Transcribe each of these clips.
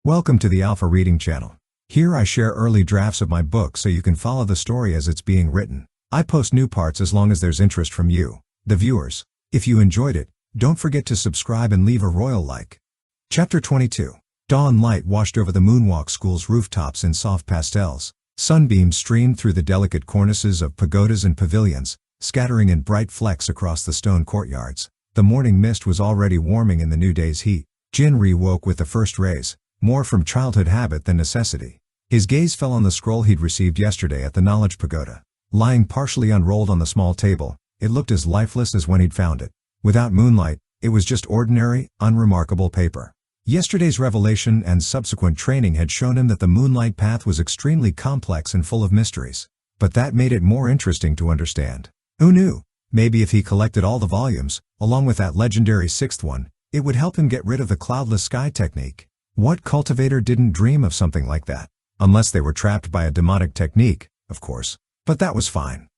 Welcome to the Alpha Reading Channel. Here I share early drafts of my book so you can follow the story as it's being written. I post new parts as long as there's interest from you, the viewers. If you enjoyed it, don't forget to subscribe and leave a royal like. Chapter 22. Dawn light washed over the Moonwalk School's rooftops in soft pastels. Sunbeams streamed through the delicate cornices of pagodas and pavilions, scattering in bright flecks across the stone courtyards. The morning mist was already warming in the new day's heat. Jinri woke with the first rays, more from childhood habit than necessity. His gaze fell on the scroll he'd received yesterday at the Knowledge Pagoda. Lying partially unrolled on the small table, it looked as lifeless as when he'd found it. Without moonlight, it was just ordinary, unremarkable paper. Yesterday's revelation and subsequent training had shown him that the moonlight path was extremely complex and full of mysteries. But that made it more interesting to understand. Who knew? Maybe if he collected all the volumes, along with that legendary sixth one, it would help him get rid of the cloudless sky technique. What cultivator didn't dream of something like that? Unless they were trapped by a demonic technique, of course. But that was fine.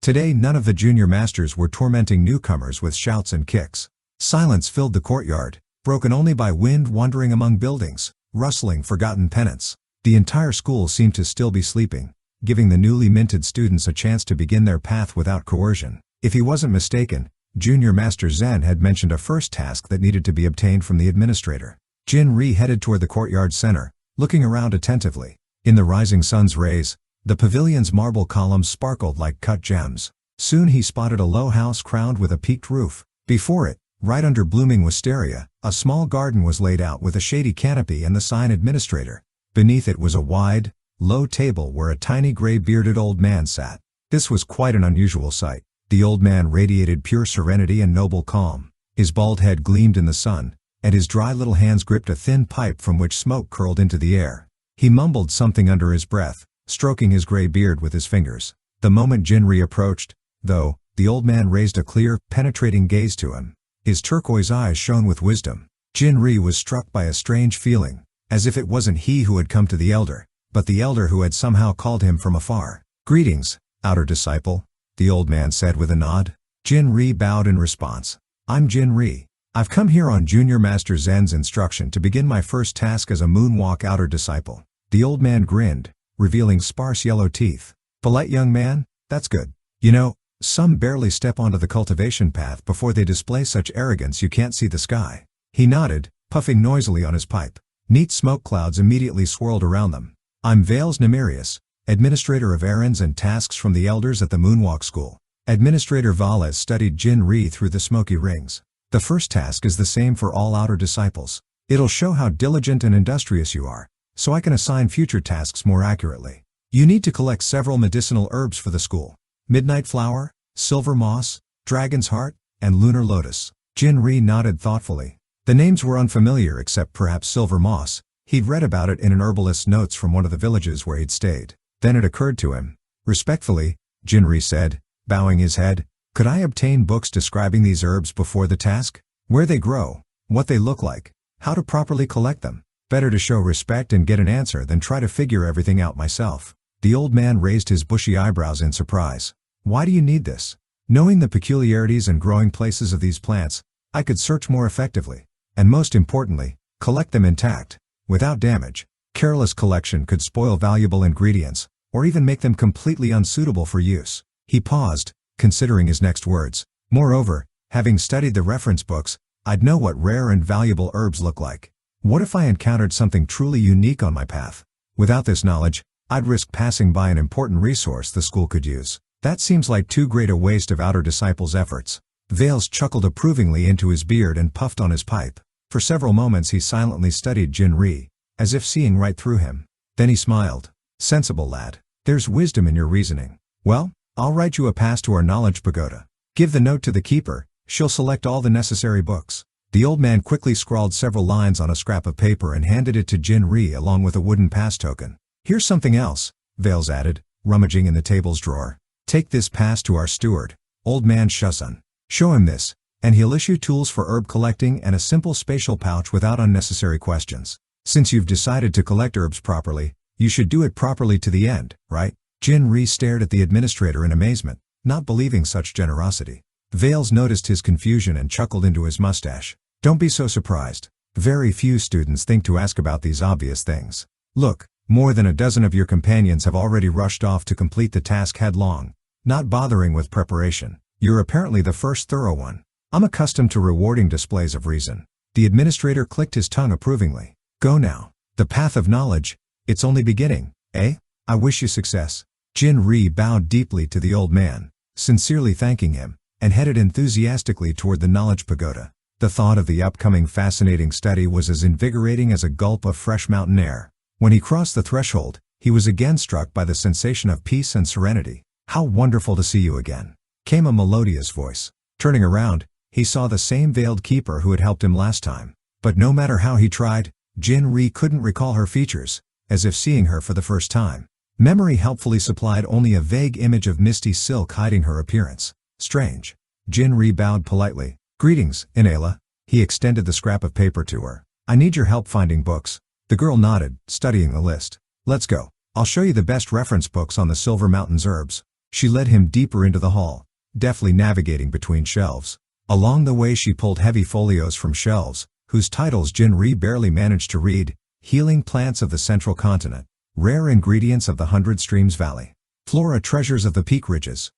Today none of the junior masters were tormenting newcomers with shouts and kicks. Silence filled the courtyard, broken only by wind wandering among buildings, rustling forgotten pennants. The entire school seemed to still be sleeping, giving the newly minted students a chance to begin their path without coercion. If he wasn't mistaken, Junior Master Zen had mentioned a first task that needed to be obtained from the administrator. Jinri headed toward the courtyard center, looking around attentively. In the rising sun's rays, the pavilion's marble columns sparkled like cut gems. Soon he spotted a low house crowned with a peaked roof. Before it, right under blooming wisteria, a small garden was laid out with a shady canopy and the sign Administrator. Beneath it was a wide, low table where a tiny gray-bearded old man sat. This was quite an unusual sight. The old man radiated pure serenity and noble calm. His bald head gleamed in the sun, and his dry little hands gripped a thin pipe from which smoke curled into the air. He mumbled something under his breath, stroking his gray beard with his fingers. The moment Jinri approached, though, the old man raised a clear, penetrating gaze to him. His turquoise eyes shone with wisdom. Jinri was struck by a strange feeling, as if it wasn't he who had come to the elder, but the elder who had somehow called him from afar. "Greetings, outer disciple," the old man said with a nod. Jinri bowed in response. "I'm Jinri. I've come here on Junior Master Zen's instruction to begin my first task as a Moonwalk outer disciple." The old man grinned, revealing sparse yellow teeth. "Polite young man? That's good. You know, some barely step onto the cultivation path before they display such arrogance you can't see the sky." He nodded, puffing noisily on his pipe. Neat smoke clouds immediately swirled around them. "I'm Vales Nemirius, Administrator of Errands and Tasks from the Elders at the Moonwalk School." Administrator Vales studied Jinri through the smoky rings. "The first task is the same for all outer disciples. It'll show how diligent and industrious you are, so I can assign future tasks more accurately. You need to collect several medicinal herbs for the school. Midnight Flower, Silver Moss, Dragon's Heart, and Lunar Lotus." Jinri nodded thoughtfully. The names were unfamiliar except perhaps Silver Moss. He'd read about it in an herbalist's notes from one of the villages where he'd stayed. Then it occurred to him. "Respectfully," Jinri said, bowing his head, "could I obtain books describing these herbs before the task? Where they grow, what they look like, how to properly collect them? Better to show respect and get an answer than try to figure everything out myself." The old man raised his bushy eyebrows in surprise. "Why do you need this?" "Knowing the peculiarities and growing places of these plants, I could search more effectively. And most importantly, collect them intact, without damage. Careless collection could spoil valuable ingredients, or even make them completely unsuitable for use." He paused, considering his next words. "Moreover, having studied the reference books, I'd know what rare and valuable herbs look like. What if I encountered something truly unique on my path? Without this knowledge, I'd risk passing by an important resource the school could use. That seems like too great a waste of outer disciples' efforts." Vales chuckled approvingly into his beard and puffed on his pipe. For several moments he silently studied Jinri, as if seeing right through him. Then he smiled. "Sensible lad. There's wisdom in your reasoning. Well, I'll write you a pass to our Knowledge Pagoda. Give the note to the keeper, she'll select all the necessary books." The old man quickly scrawled several lines on a scrap of paper and handed it to Jinri along with a wooden pass token. "Here's something else," Vales added, rummaging in the table's drawer. "Take this pass to our steward, Old Man Shuzan. Show him this, and he'll issue tools for herb collecting and a simple spatial pouch without unnecessary questions. Since you've decided to collect herbs properly, you should do it properly to the end, right?" Jinri stared at the administrator in amazement, not believing such generosity. Vales noticed his confusion and chuckled into his mustache. "Don't be so surprised. Very few students think to ask about these obvious things. Look, more than a dozen of your companions have already rushed off to complete the task headlong, not bothering with preparation. You're apparently the first thorough one. I'm accustomed to rewarding displays of reason. The administrator clicked his tongue approvingly. Go now. The path of knowledge, it's only beginning, eh? I wish you success. Jin-Ri bowed deeply to the old man, sincerely thanking him, and headed enthusiastically toward the knowledge pagoda. The thought of the upcoming fascinating study was as invigorating as a gulp of fresh mountain air. When he crossed the threshold, he was again struck by the sensation of peace and serenity. How wonderful to see you again, came a melodious voice. Turning around, he saw the same veiled keeper who had helped him last time. But no matter how he tried, Jin-Ri couldn't recall her features, as if seeing her for the first time. Memory helpfully supplied only a vague image of misty silk hiding her appearance. Strange. Jin-Ri bowed politely. Greetings, Inela. He extended the scrap of paper to her. I need your help finding books. The girl nodded, studying the list. Let's go. I'll show you the best reference books on the Silver Mountains herbs. She led him deeper into the hall, deftly navigating between shelves. Along the way she pulled heavy folios from shelves, whose titles Jin-Ri barely managed to read. Healing Plants of the Central Continent. Rare Ingredients of the Hundred Streams Valley. Flora Treasures of the Peak Ridges.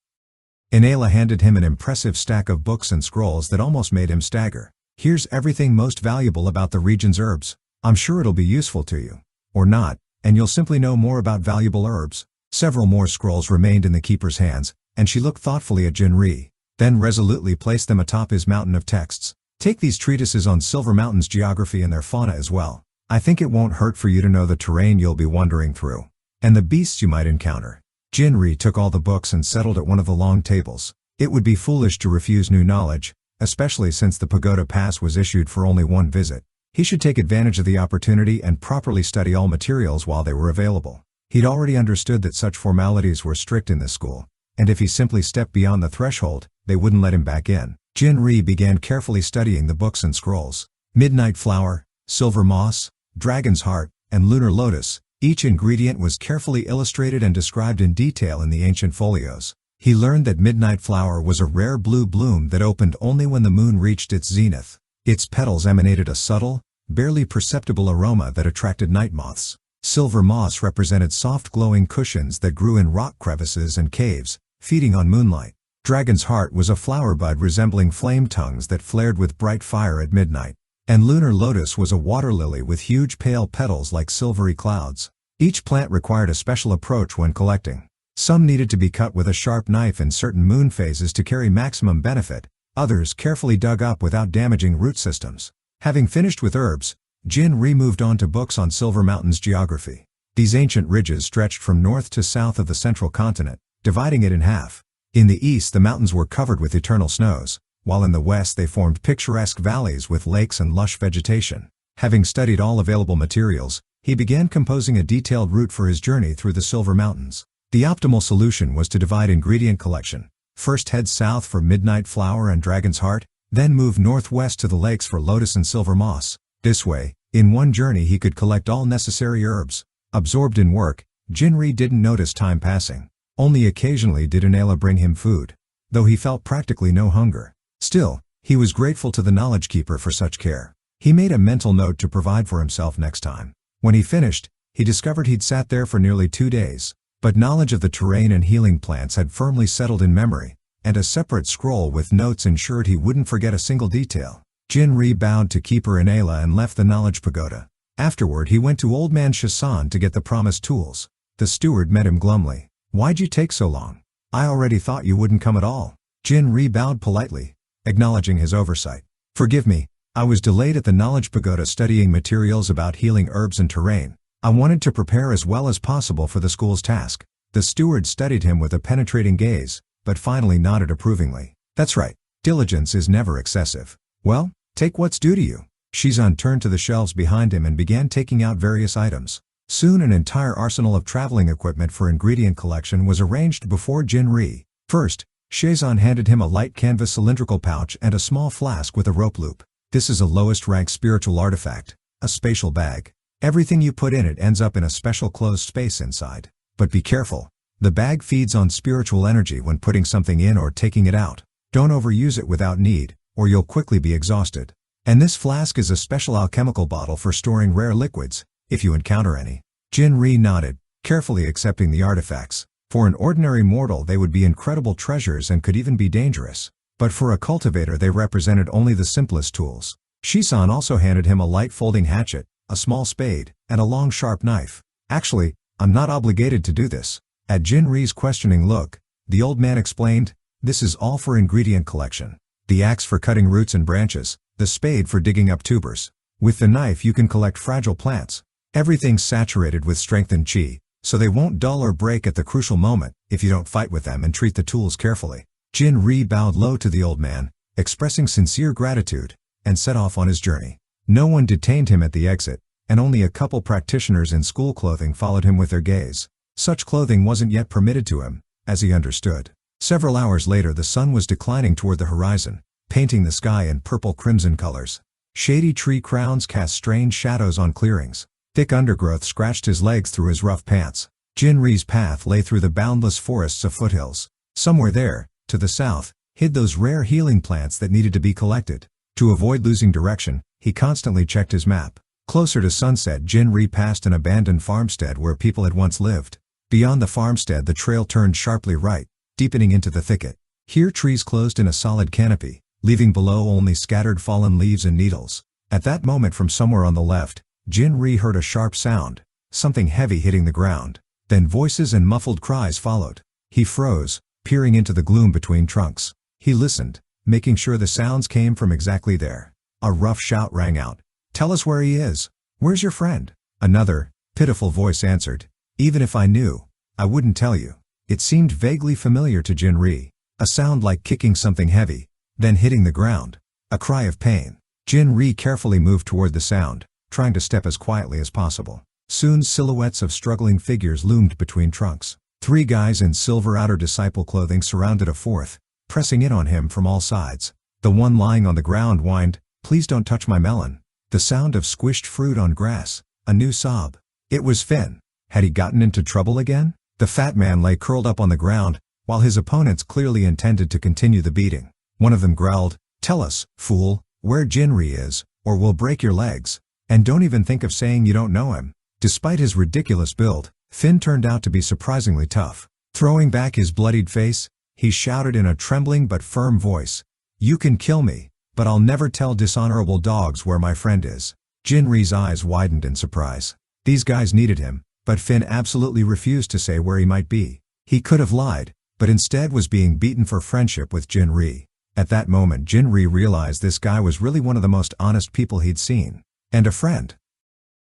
Inela handed him an impressive stack of books and scrolls that almost made him stagger. Here's everything most valuable about the region's herbs. I'm sure it'll be useful to you. Or not, and you'll simply know more about valuable herbs. Several more scrolls remained in the keeper's hands, and she looked thoughtfully at Jin-Ri, then resolutely placed them atop his mountain of texts. Take these treatises on Silver Mountain's geography and their fauna as well. I think it won't hurt for you to know the terrain you'll be wandering through, and the beasts you might encounter. Jin-Ri took all the books and settled at one of the long tables. It would be foolish to refuse new knowledge, especially since the pagoda pass was issued for only one visit. He should take advantage of the opportunity and properly study all materials while they were available. He'd already understood that such formalities were strict in this school, and if he simply stepped beyond the threshold, they wouldn't let him back in. Jin-Ri began carefully studying the books and scrolls. Midnight Flower, Silver Moss, Dragon's Heart, and Lunar Lotus. Each ingredient was carefully illustrated and described in detail in the ancient folios. He learned that Midnight Flower was a rare blue bloom that opened only when the moon reached its zenith. Its petals emanated a subtle, barely perceptible aroma that attracted night moths. Silver Moss represented soft glowing cushions that grew in rock crevices and caves, feeding on moonlight. Dragon's Heart was a flower bud resembling flame tongues that flared with bright fire at midnight. And Lunar Lotus was a water lily with huge pale petals like silvery clouds. Each plant required a special approach when collecting. Some needed to be cut with a sharp knife in certain moon phases to carry maximum benefit, others carefully dug up without damaging root systems. Having finished with herbs, Jin-Ri moved on to books on Silver Mountain's geography. These ancient ridges stretched from north to south of the central continent, dividing it in half. In the east the mountains were covered with eternal snows, while in the west they formed picturesque valleys with lakes and lush vegetation. Having studied all available materials, he began composing a detailed route for his journey through the Silver Mountains. The optimal solution was to divide ingredient collection. First head south for Midnight Flower and Dragon's Heart, then move northwest to the lakes for Lotus and Silver Moss. This way, in one journey he could collect all necessary herbs. Absorbed in work, Jin-Ri didn't notice time passing. Only occasionally did Inela bring him food, though he felt practically no hunger. Still, he was grateful to the knowledge keeper for such care. He made a mental note to provide for himself next time. When he finished, he discovered he'd sat there for nearly 2 days. But knowledge of the terrain and healing plants had firmly settled in memory, and a separate scroll with notes ensured he wouldn't forget a single detail. Jin-Ri bowed to Keeper Inela and left the knowledge pagoda. Afterward he went to Old Man Shasan to get the promised tools. The steward met him glumly. Why'd you take so long? I already thought you wouldn't come at all. Jin-Ri bowed politely, acknowledging his oversight. Forgive me, I was delayed at the knowledge pagoda studying materials about healing herbs and terrain. I wanted to prepare as well as possible for the school's task. The steward studied him with a penetrating gaze, but finally nodded approvingly. That's right, diligence is never excessive. Well, take what's due to you. Shizan turned to the shelves behind him and began taking out various items. Soon an entire arsenal of traveling equipment for ingredient collection was arranged before Jin-Ri. First, Shizan handed him a light canvas cylindrical pouch and a small flask with a rope loop. This is a lowest rank spiritual artifact, a spatial bag. Everything you put in it ends up in a special closed space inside. But be careful. The bag feeds on spiritual energy when putting something in or taking it out. Don't overuse it without need, or you'll quickly be exhausted. And this flask is a special alchemical bottle for storing rare liquids, if you encounter any. Jinri nodded, carefully accepting the artifacts. For an ordinary mortal they would be incredible treasures and could even be dangerous. But for a cultivator they represented only the simplest tools. Shisan also handed him a light folding hatchet, a small spade, and a long sharp knife. Actually, I'm not obligated to do this. At Jinri's questioning look, the old man explained, this is all for ingredient collection. The axe for cutting roots and branches, the spade for digging up tubers. With the knife you can collect fragile plants. Everything's saturated with strength and chi, so they won't dull or break at the crucial moment if you don't fight with them and treat the tools carefully. Jinri bowed low to the old man, expressing sincere gratitude, and set off on his journey. No one detained him at the exit, and only a couple practitioners in school clothing followed him with their gaze. Such clothing wasn't yet permitted to him, as he understood. Several hours later the sun was declining toward the horizon, painting the sky in purple-crimson colors. Shady tree crowns cast strange shadows on clearings. Thick undergrowth scratched his legs through his rough pants. Jinri's path lay through the boundless forests of foothills. Somewhere there, to the south, hid those rare healing plants that needed to be collected. To avoid losing direction, he constantly checked his map. Closer to sunset Jinri passed an abandoned farmstead where people had once lived. Beyond the farmstead the trail turned sharply right, deepening into the thicket. Here trees closed in a solid canopy, leaving below only scattered fallen leaves and needles. At that moment from somewhere on the left, Jinri heard a sharp sound, something heavy hitting the ground. Then voices and muffled cries followed. He froze, peering into the gloom between trunks. He listened, making sure the sounds came from exactly there. A rough shout rang out. "Tell us where he is. Where's your friend?" Another, pitiful voice answered. "Even if I knew, I wouldn't tell you." It seemed vaguely familiar to Jinri. A sound like kicking something heavy, then hitting the ground. A cry of pain. Jinri carefully moved toward the sound, trying to step as quietly as possible. Soon silhouettes of struggling figures loomed between trunks. 3 guys in silver outer disciple clothing surrounded a fourth, pressing in on him from all sides. The one lying on the ground whined, "Please don't touch my melon." The sound of squished fruit on grass, a new sob. It was Finn. Had he gotten into trouble again? The fat man lay curled up on the ground, while his opponents clearly intended to continue the beating. One of them growled, "Tell us, fool, where Jinri is, or we'll break your legs. And don't even think of saying you don't know him." Despite his ridiculous build, Finn turned out to be surprisingly tough. Throwing back his bloodied face, he shouted in a trembling but firm voice, "You can kill me, but I'll never tell dishonorable dogs where my friend is." Jinri's eyes widened in surprise. These guys needed him, but Finn absolutely refused to say where he might be. He could have lied, but instead was being beaten for friendship with Jinri. At that moment Jinri realized this guy was really one of the most honest people he'd seen. And a friend.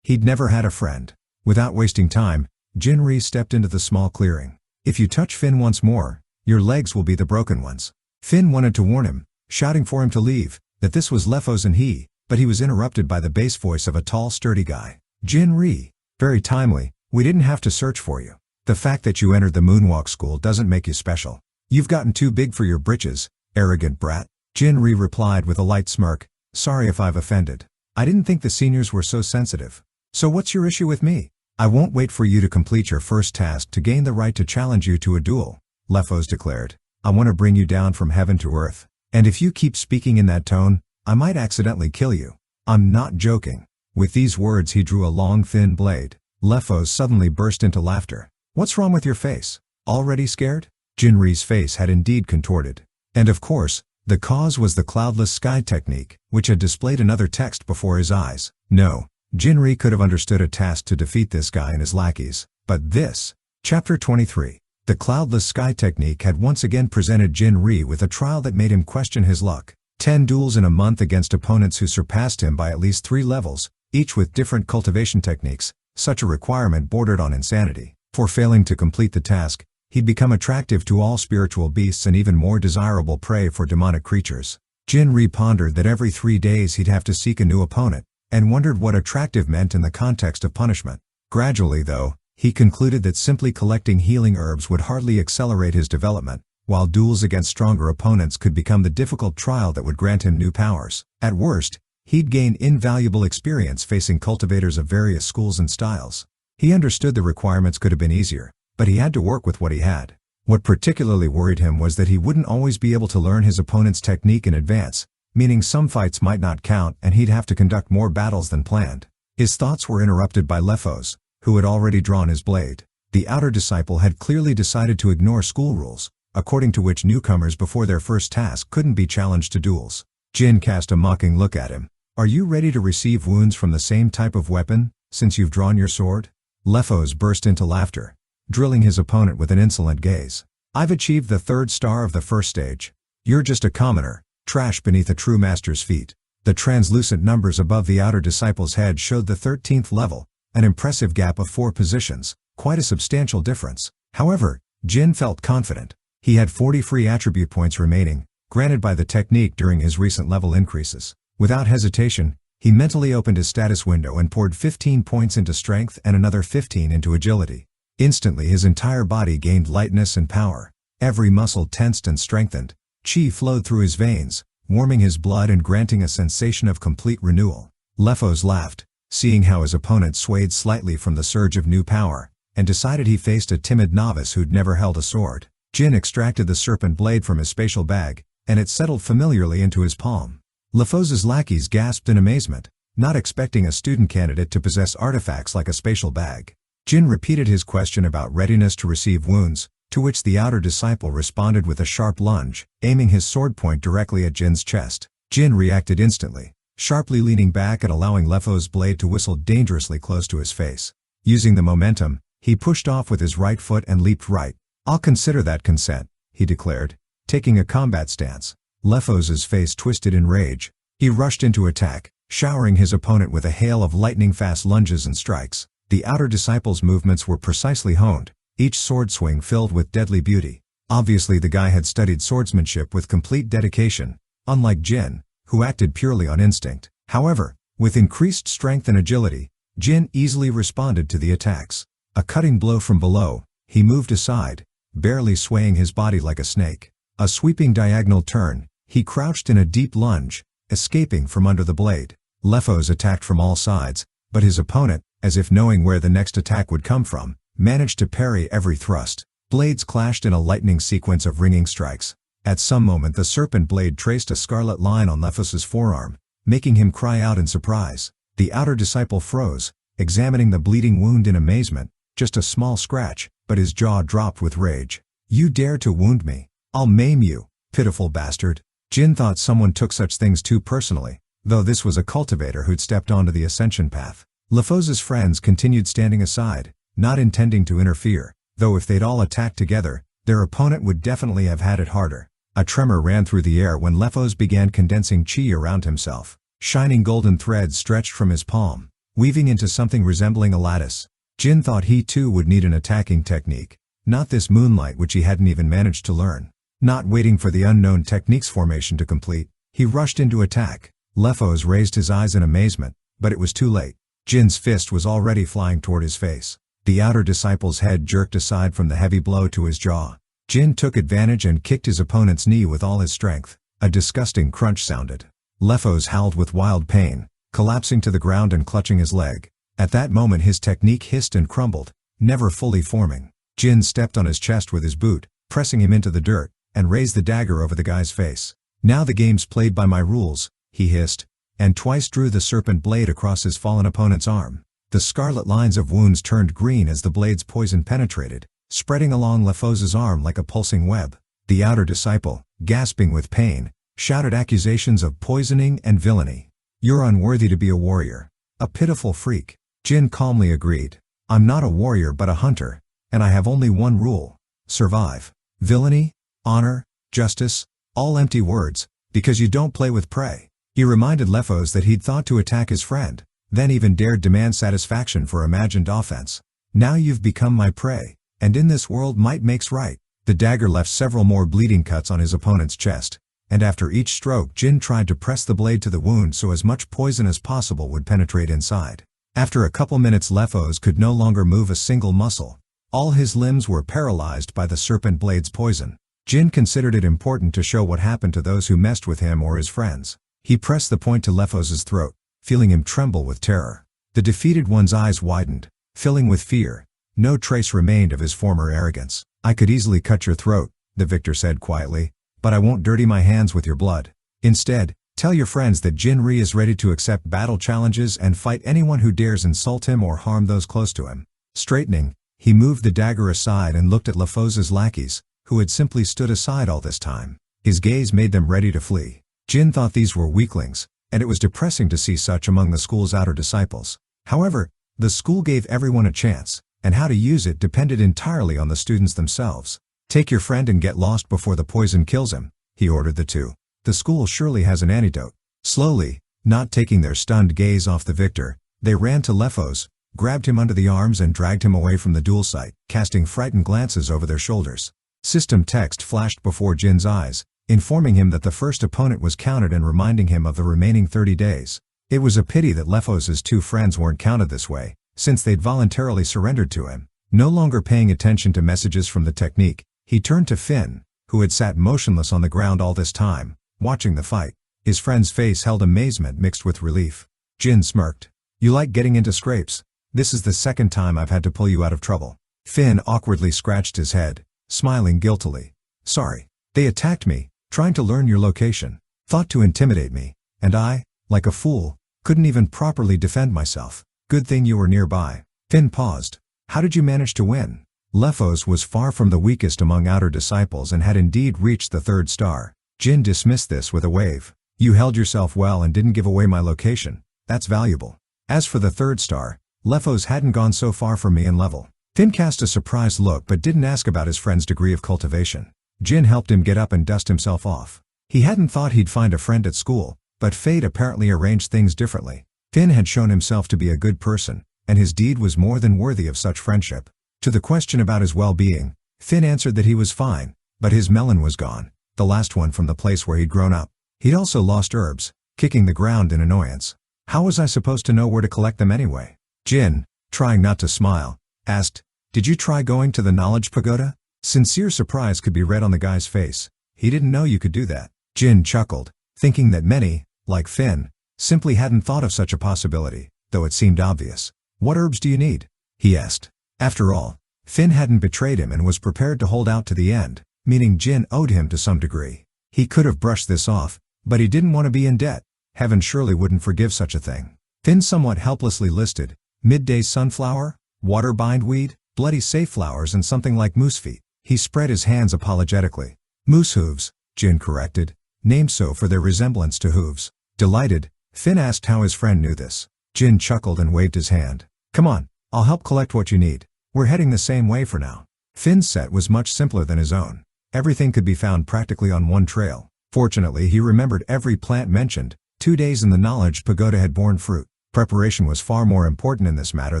He'd never had a friend. Without wasting time, Jinri stepped into the small clearing. "If you touch Finn once more, your legs will be the broken ones." Finn wanted to warn him, shouting for him to leave, that this was Lefos and he, but he was interrupted by the bass voice of a tall sturdy guy. "Jinri, very timely, we didn't have to search for you. The fact that you entered the Moonwalk School doesn't make you special. You've gotten too big for your britches, arrogant brat." Jinri replied with a light smirk, "Sorry if I've offended. I didn't think the seniors were so sensitive. So what's your issue with me?" "I won't wait for you to complete your first task to gain the right to challenge you to a duel," Lefos declared. "I want to bring you down from heaven to earth. And if you keep speaking in that tone, I might accidentally kill you." "I'm not joking." With these words he drew a long thin blade. Lefos suddenly burst into laughter. "What's wrong with your face? Already scared?" Jinri's face had indeed contorted. And of course, the cause was the cloudless sky technique, which had displayed another text before his eyes. No, Jinri could have understood a task to defeat this guy and his lackeys, but this. Chapter 23. The cloudless sky technique had once again presented Jinri with a trial that made him question his luck. 10 duels in a month against opponents who surpassed him by at least 3 levels, each with different cultivation techniques. Such a requirement bordered on insanity. For failing to complete the task, he'd become attractive to all spiritual beasts and even more desirable prey for demonic creatures. Jinri pondered that every 3 days he'd have to seek a new opponent, and wondered what attractive meant in the context of punishment. Gradually though, he concluded that simply collecting healing herbs would hardly accelerate his development, while duels against stronger opponents could become the difficult trial that would grant him new powers. At worst, he'd gain invaluable experience facing cultivators of various schools and styles. He understood the requirements could have been easier, but he had to work with what he had. What particularly worried him was that he wouldn't always be able to learn his opponent's technique in advance, meaning some fights might not count and he'd have to conduct more battles than planned. His thoughts were interrupted by Lefos, who had already drawn his blade. The outer disciple had clearly decided to ignore school rules, according to which newcomers before their first task couldn't be challenged to duels. Jin cast a mocking look at him. "Are you ready to receive wounds from the same type of weapon, since you've drawn your sword?" Lefos burst into laughter, drilling his opponent with an insolent gaze. "I've achieved the 3rd star of the first stage. You're just a commoner, trash beneath a true master's feet." The translucent numbers above the outer disciple's head showed the 13th level, an impressive gap of 4 positions, quite a substantial difference. However, Jin felt confident. He had 40 free attribute points remaining, granted by the technique during his recent level increases. Without hesitation, he mentally opened his status window and poured 15 points into strength and another 15 into agility. Instantly his entire body gained lightness and power. Every muscle tensed and strengthened. Qi flowed through his veins, warming his blood and granting a sensation of complete renewal. Lefos laughed, seeing how his opponent swayed slightly from the surge of new power, and decided he faced a timid novice who'd never held a sword. Jin extracted the serpent blade from his spatial bag, and it settled familiarly into his palm. Lefos's lackeys gasped in amazement, not expecting a student candidate to possess artifacts like a spatial bag. Jin repeated his question about readiness to receive wounds, to which the outer disciple responded with a sharp lunge, aiming his sword point directly at Jin's chest. Jin reacted instantly, sharply leaning back and allowing Lefos's blade to whistle dangerously close to his face. Using the momentum, he pushed off with his right foot and leaped right. "I'll consider that consent," he declared, taking a combat stance. Lefos's face twisted in rage. He rushed into attack, showering his opponent with a hail of lightning-fast lunges and strikes. The outer disciple's movements were precisely honed, each sword swing filled with deadly beauty. Obviously the guy had studied swordsmanship with complete dedication, unlike Jin, who acted purely on instinct. However, with increased strength and agility, Jin easily responded to the attacks. A cutting blow from below, he moved aside, barely swaying his body like a snake. A sweeping diagonal turn, he crouched in a deep lunge, escaping from under the blade. Lefos attacked from all sides, but his opponent, as if knowing where the next attack would come from, managed to parry every thrust. Blades clashed in a lightning sequence of ringing strikes. At some moment the serpent blade traced a scarlet line on Lefos's forearm, making him cry out in surprise. The outer disciple froze, examining the bleeding wound in amazement. Just a small scratch, but his jaw dropped with rage. "You dare to wound me? I'll maim you, pitiful bastard." Jin thought someone took such things too personally, though this was a cultivator who'd stepped onto the Ascension path. Lefos's friends continued standing aside, not intending to interfere, though if they'd all attacked together, their opponent would definitely have had it harder. A tremor ran through the air when Lefos began condensing qi around himself. Shining golden threads stretched from his palm, weaving into something resembling a lattice. Jin thought he too would need an attacking technique, not this moonlight which he hadn't even managed to learn. Not waiting for the unknown technique's formation to complete, he rushed into attack. Lefos raised his eyes in amazement, but it was too late. Jin's fist was already flying toward his face. The outer disciple's head jerked aside from the heavy blow to his jaw. Jin took advantage and kicked his opponent's knee with all his strength. A disgusting crunch sounded. Lefos howled with wild pain, collapsing to the ground and clutching his leg. At that moment his technique hissed and crumbled, never fully forming. Jin stepped on his chest with his boot, pressing him into the dirt, and raised the dagger over the guy's face. "Now the game's played by my rules," he hissed, and twice drew the serpent blade across his fallen opponent's arm. The scarlet lines of wounds turned green as the blade's poison penetrated, spreading along Lefos's arm like a pulsing web. The outer disciple, gasping with pain, shouted accusations of poisoning and villainy. "You're unworthy to be a warrior. A pitiful freak." Jin calmly agreed. "I'm not a warrior but a hunter, and I have only one rule: survive. Villainy, honor, justice, all empty words, because you don't play with prey." He reminded Lefos that he'd thought to attack his friend, then even dared demand satisfaction for imagined offense. "Now you've become my prey, and in this world might makes right." The dagger left several more bleeding cuts on his opponent's chest, and after each stroke Jin tried to press the blade to the wound so as much poison as possible would penetrate inside. After a couple minutes Lefos could no longer move a single muscle. All his limbs were paralyzed by the serpent blade's poison. Jin considered it important to show what happened to those who messed with him or his friends. He pressed the point to Lefos's throat, feeling him tremble with terror. The defeated one's eyes widened, filling with fear. No trace remained of his former arrogance. "I could easily cut your throat," the victor said quietly, "but I won't dirty my hands with your blood." Instead, Tell your friends that Jinri is ready to accept battle challenges and fight anyone who dares insult him or harm those close to him. Straightening, he moved the dagger aside and looked at LaFose's lackeys, who had simply stood aside all this time. His gaze made them ready to flee. Jin thought these were weaklings, and it was depressing to see such among the school's outer disciples. However, the school gave everyone a chance, and how to use it depended entirely on the students themselves. Take your friend and get lost before the poison kills him, he ordered the two. The school surely has an antidote. Slowly, not taking their stunned gaze off the victor, they ran to Lefos, grabbed him under the arms and dragged him away from the duel site, casting frightened glances over their shoulders. System text flashed before Jin's eyes, informing him that the first opponent was counted and reminding him of the remaining 30 days. It was a pity that Lefos's two friends weren't counted this way, since they'd voluntarily surrendered to him. No longer paying attention to messages from the technique, he turned to Finn, who had sat motionless on the ground all this time, watching the fight. His friend's face held amazement mixed with relief. Jin smirked. You like getting into scrapes? This is the second time I've had to pull you out of trouble. Finn awkwardly scratched his head, smiling guiltily. Sorry. They attacked me, trying to learn your location. Thought to intimidate me, and I, like a fool, couldn't even properly defend myself. Good thing you were nearby. Finn paused. How did you manage to win? Lefos was far from the weakest among outer disciples and had indeed reached the 3rd star. Jin dismissed this with a wave. You held yourself well and didn't give away my location. That's valuable. As for the 3rd star, Lefos hadn't gone so far from me in level. Finn cast a surprised look but didn't ask about his friend's degree of cultivation. Jin helped him get up and dust himself off. He hadn't thought he'd find a friend at school, but fate apparently arranged things differently. Finn had shown himself to be a good person, and his deed was more than worthy of such friendship. To the question about his well-being, Finn answered that he was fine, but his melon was gone, the last one from the place where he'd grown up. He'd also lost herbs, kicking the ground in annoyance. How was I supposed to know where to collect them anyway? Jin, trying not to smile, asked, Did you try going to the knowledge pagoda? Sincere surprise could be read on the guy's face. He didn't know you could do that. Jin chuckled, thinking that many, like Finn, simply hadn't thought of such a possibility, though it seemed obvious. What herbs do you need? He asked. After all, Finn hadn't betrayed him and was prepared to hold out to the end, meaning Jin owed him to some degree. He could have brushed this off, but he didn't want to be in debt. Heaven surely wouldn't forgive such a thing. Finn somewhat helplessly listed, midday sunflower, water bindweed, bloody safflowers and something like moose feet. He spread his hands apologetically. Moose hooves, Jin corrected, named so for their resemblance to hooves. Delighted, Finn asked how his friend knew this. Jin chuckled and waved his hand. Come on, I'll help collect what you need. We're heading the same way for now. Finn's set was much simpler than his own. Everything could be found practically on one trail. Fortunately, he remembered every plant mentioned. 2 days in the knowledge pagoda had borne fruit. Preparation was far more important in this matter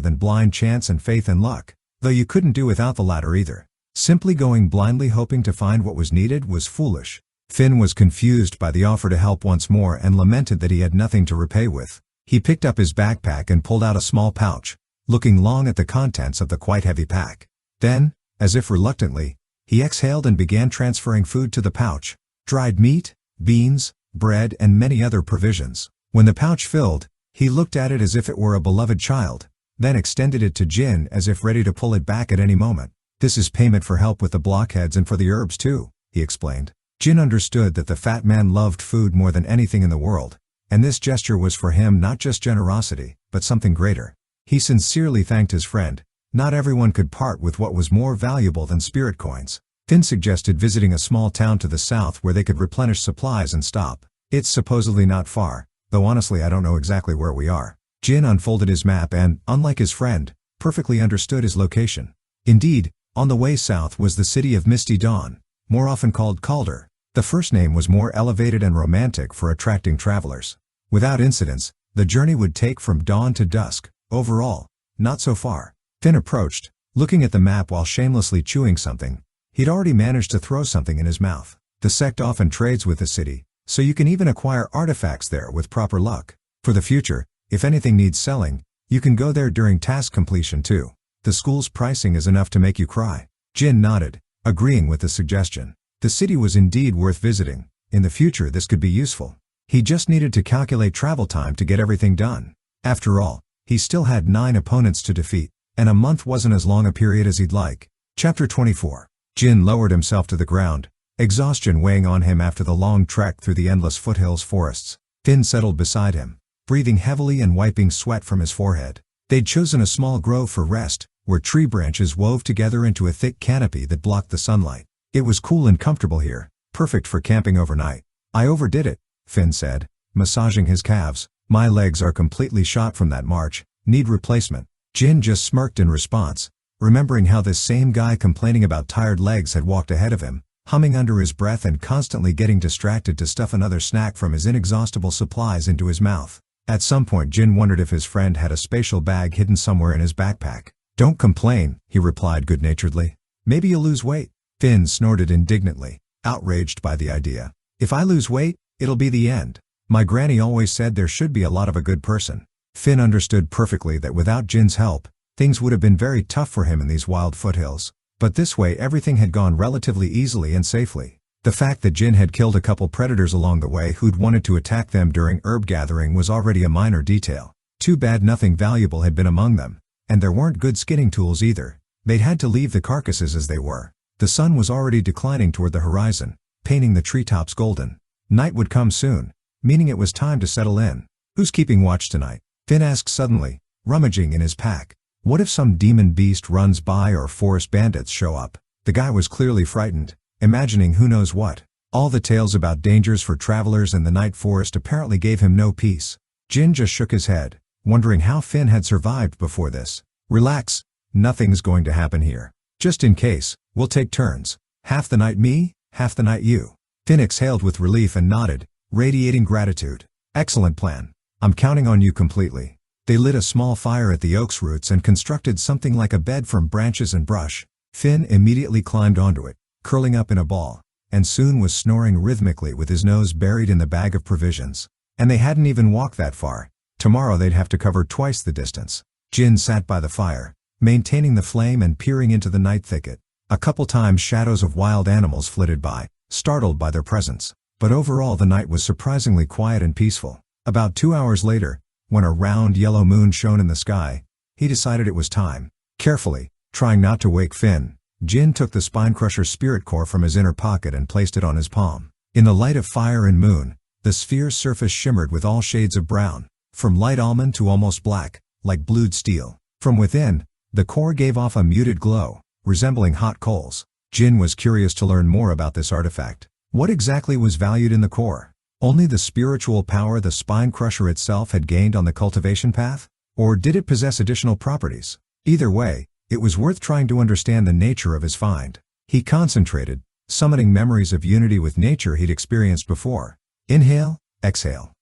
than blind chance and faith and luck, though you couldn't do without the latter either. Simply going blindly hoping to find what was needed was foolish. Finn was confused by the offer to help once more and lamented that he had nothing to repay with. He picked up his backpack and pulled out a small pouch, looking long at the contents of the quite heavy pack. Then, as if reluctantly, he exhaled and began transferring food to the pouch. Dried meat, beans, bread and many other provisions. When the pouch filled, he looked at it as if it were a beloved child, then extended it to Jin as if ready to pull it back at any moment. This is payment for help with the blockheads and for the herbs too, he explained. Jin understood that the fat man loved food more than anything in the world, and this gesture was for him not just generosity, but something greater. He sincerely thanked his friend. Not everyone could part with what was more valuable than spirit coins. Finn suggested visiting a small town to the south where they could replenish supplies and stop. It's supposedly not far, though honestly I don't know exactly where we are. Jin unfolded his map and, unlike his friend, perfectly understood his location. Indeed, on the way south was the city of Misty Dawn, more often called Calder. The first name was more elevated and romantic for attracting travelers. Without incidents, the journey would take from dawn to dusk. Overall, not so far. Finn approached, looking at the map while shamelessly chewing something. He'd already managed to throw something in his mouth. The sect often trades with the city, so you can even acquire artifacts there with proper luck. For the future, if anything needs selling, you can go there during task completion too. The school's pricing is enough to make you cry. Jin nodded, agreeing with the suggestion. The city was indeed worth visiting. In the future this could be useful. He just needed to calculate travel time to get everything done. After all, he still had 9 opponents to defeat, and a month wasn't as long a period as he'd like. Chapter 24. Jin lowered himself to the ground, Exhaustion weighing on him after the long trek through the endless foothills forests, Finn settled beside him, breathing heavily and wiping sweat from his forehead. They'd chosen a small grove for rest, where tree branches wove together into a thick canopy that blocked the sunlight. It was cool and comfortable here, perfect for camping overnight. I overdid it, Finn said, massaging his calves. My legs are completely shot from that march, need replacement. Jin just smirked in response, remembering how this same guy complaining about tired legs had walked ahead of him, humming under his breath and constantly getting distracted to stuff another snack from his inexhaustible supplies into his mouth. At some point Jin wondered if his friend had a spatial bag hidden somewhere in his backpack. Don't complain, he replied good-naturedly. Maybe you'll lose weight. Finn snorted indignantly, outraged by the idea. If I lose weight, it'll be the end. My granny always said there should be a lot of a good person. Finn understood perfectly that without Jin's help, things would have been very tough for him in these wild foothills. But this way everything had gone relatively easily and safely. The fact that Jin had killed a couple predators along the way who'd wanted to attack them during herb gathering was already a minor detail. Too bad nothing valuable had been among them. And there weren't good skinning tools either. They'd had to leave the carcasses as they were. The sun was already declining toward the horizon, painting the treetops golden. Night would come soon, meaning it was time to settle in. Who's keeping watch tonight? Finn asked suddenly, rummaging in his pack. What if some demon beast runs by or forest bandits show up? The guy was clearly frightened, imagining who knows what. All the tales about dangers for travelers in the night forest apparently gave him no peace. Jin just shook his head, wondering how Finn had survived before this. Relax, nothing's going to happen here. Just in case, we'll take turns. Half the night me, half the night you. Finn exhaled with relief and nodded, radiating gratitude. Excellent plan. I'm counting on you completely. They lit a small fire at the oak's roots and constructed something like a bed from branches and brush. Finn immediately climbed onto it, curling up in a ball, and soon was snoring rhythmically with his nose buried in the bag of provisions. And they hadn't even walked that far. Tomorrow they'd have to cover twice the distance. Jin sat by the fire, maintaining the flame and peering into the night thicket. A couple times shadows of wild animals flitted by, startled by their presence. But overall the night was surprisingly quiet and peaceful. About 2 hours later, when a round yellow moon shone in the sky, he decided it was time. Carefully, trying not to wake Finn, Jin took the Spinecrusher spirit core from his inner pocket and placed it on his palm. In the light of fire and moon, the sphere's surface shimmered with all shades of brown, from light almond to almost black, like blued steel. From within, the core gave off a muted glow, resembling hot coals. Jin was curious to learn more about this artifact. What exactly was valued in the core? Only the spiritual power the Spinecrusher itself had gained on the cultivation path? Or did it possess additional properties? Either way, it was worth trying to understand the nature of his find. He concentrated, summoning memories of unity with nature he'd experienced before. Inhale, exhale.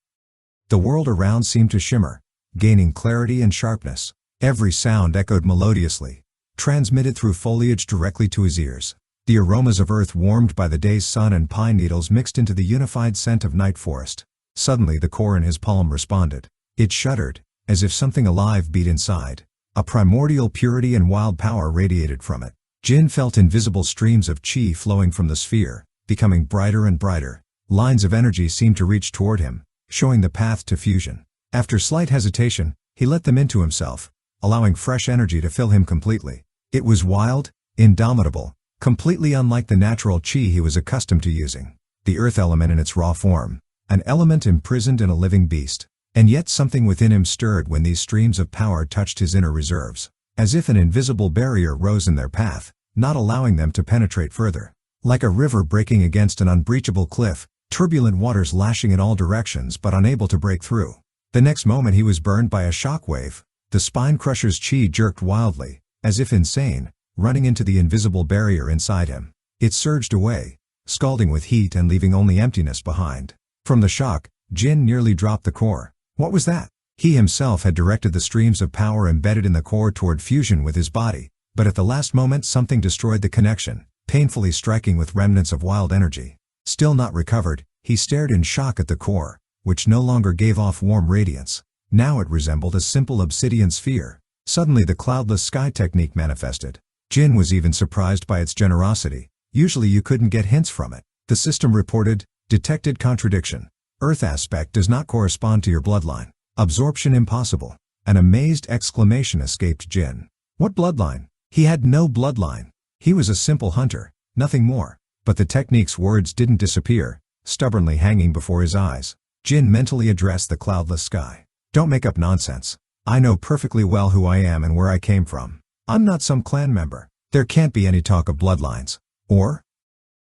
The world around seemed to shimmer, gaining clarity and sharpness. Every sound echoed melodiously, transmitted through foliage directly to his ears. The aromas of earth warmed by the day's sun and pine needles mixed into the unified scent of night forest. Suddenly the core in his palm responded. It shuddered, as if something alive beat inside. A primordial purity and wild power radiated from it. Jin felt invisible streams of chi flowing from the sphere, becoming brighter and brighter. Lines of energy seemed to reach toward him, showing the path to fusion. After slight hesitation, he let them into himself, allowing fresh energy to fill him completely. It was wild, indomitable, completely unlike the natural chi he was accustomed to using. The earth element in its raw form, an element imprisoned in a living beast. And yet something within him stirred when these streams of power touched his inner reserves, as if an invisible barrier rose in their path, not allowing them to penetrate further. Like a river breaking against an unbreachable cliff, turbulent waters lashing in all directions but unable to break through. The next moment he was burned by a shockwave. The Spinecrusher's chi jerked wildly, as if insane, running into the invisible barrier inside him. It surged away, scalding with heat and leaving only emptiness behind. From the shock, Jin nearly dropped the core. What was that? He himself had directed the streams of power embedded in the core toward fusion with his body, but at the last moment something destroyed the connection, painfully striking with remnants of wild energy. Still not recovered, he stared in shock at the core, which no longer gave off warm radiance. Now it resembled a simple obsidian sphere. Suddenly the cloudless sky technique manifested. Jin was even surprised by its generosity. Usually you couldn't get hints from it. The system reported, detected contradiction. Earth aspect does not correspond to your bloodline. Absorption impossible. An amazed exclamation escaped Jin. What bloodline? He had no bloodline. He was a simple hunter, nothing more. But the technique's words didn't disappear, stubbornly hanging before his eyes. Jin mentally addressed the cloudless sky. Don't make up nonsense. I know perfectly well who I am and where I came from. I'm not some clan member. There can't be any talk of bloodlines. Or?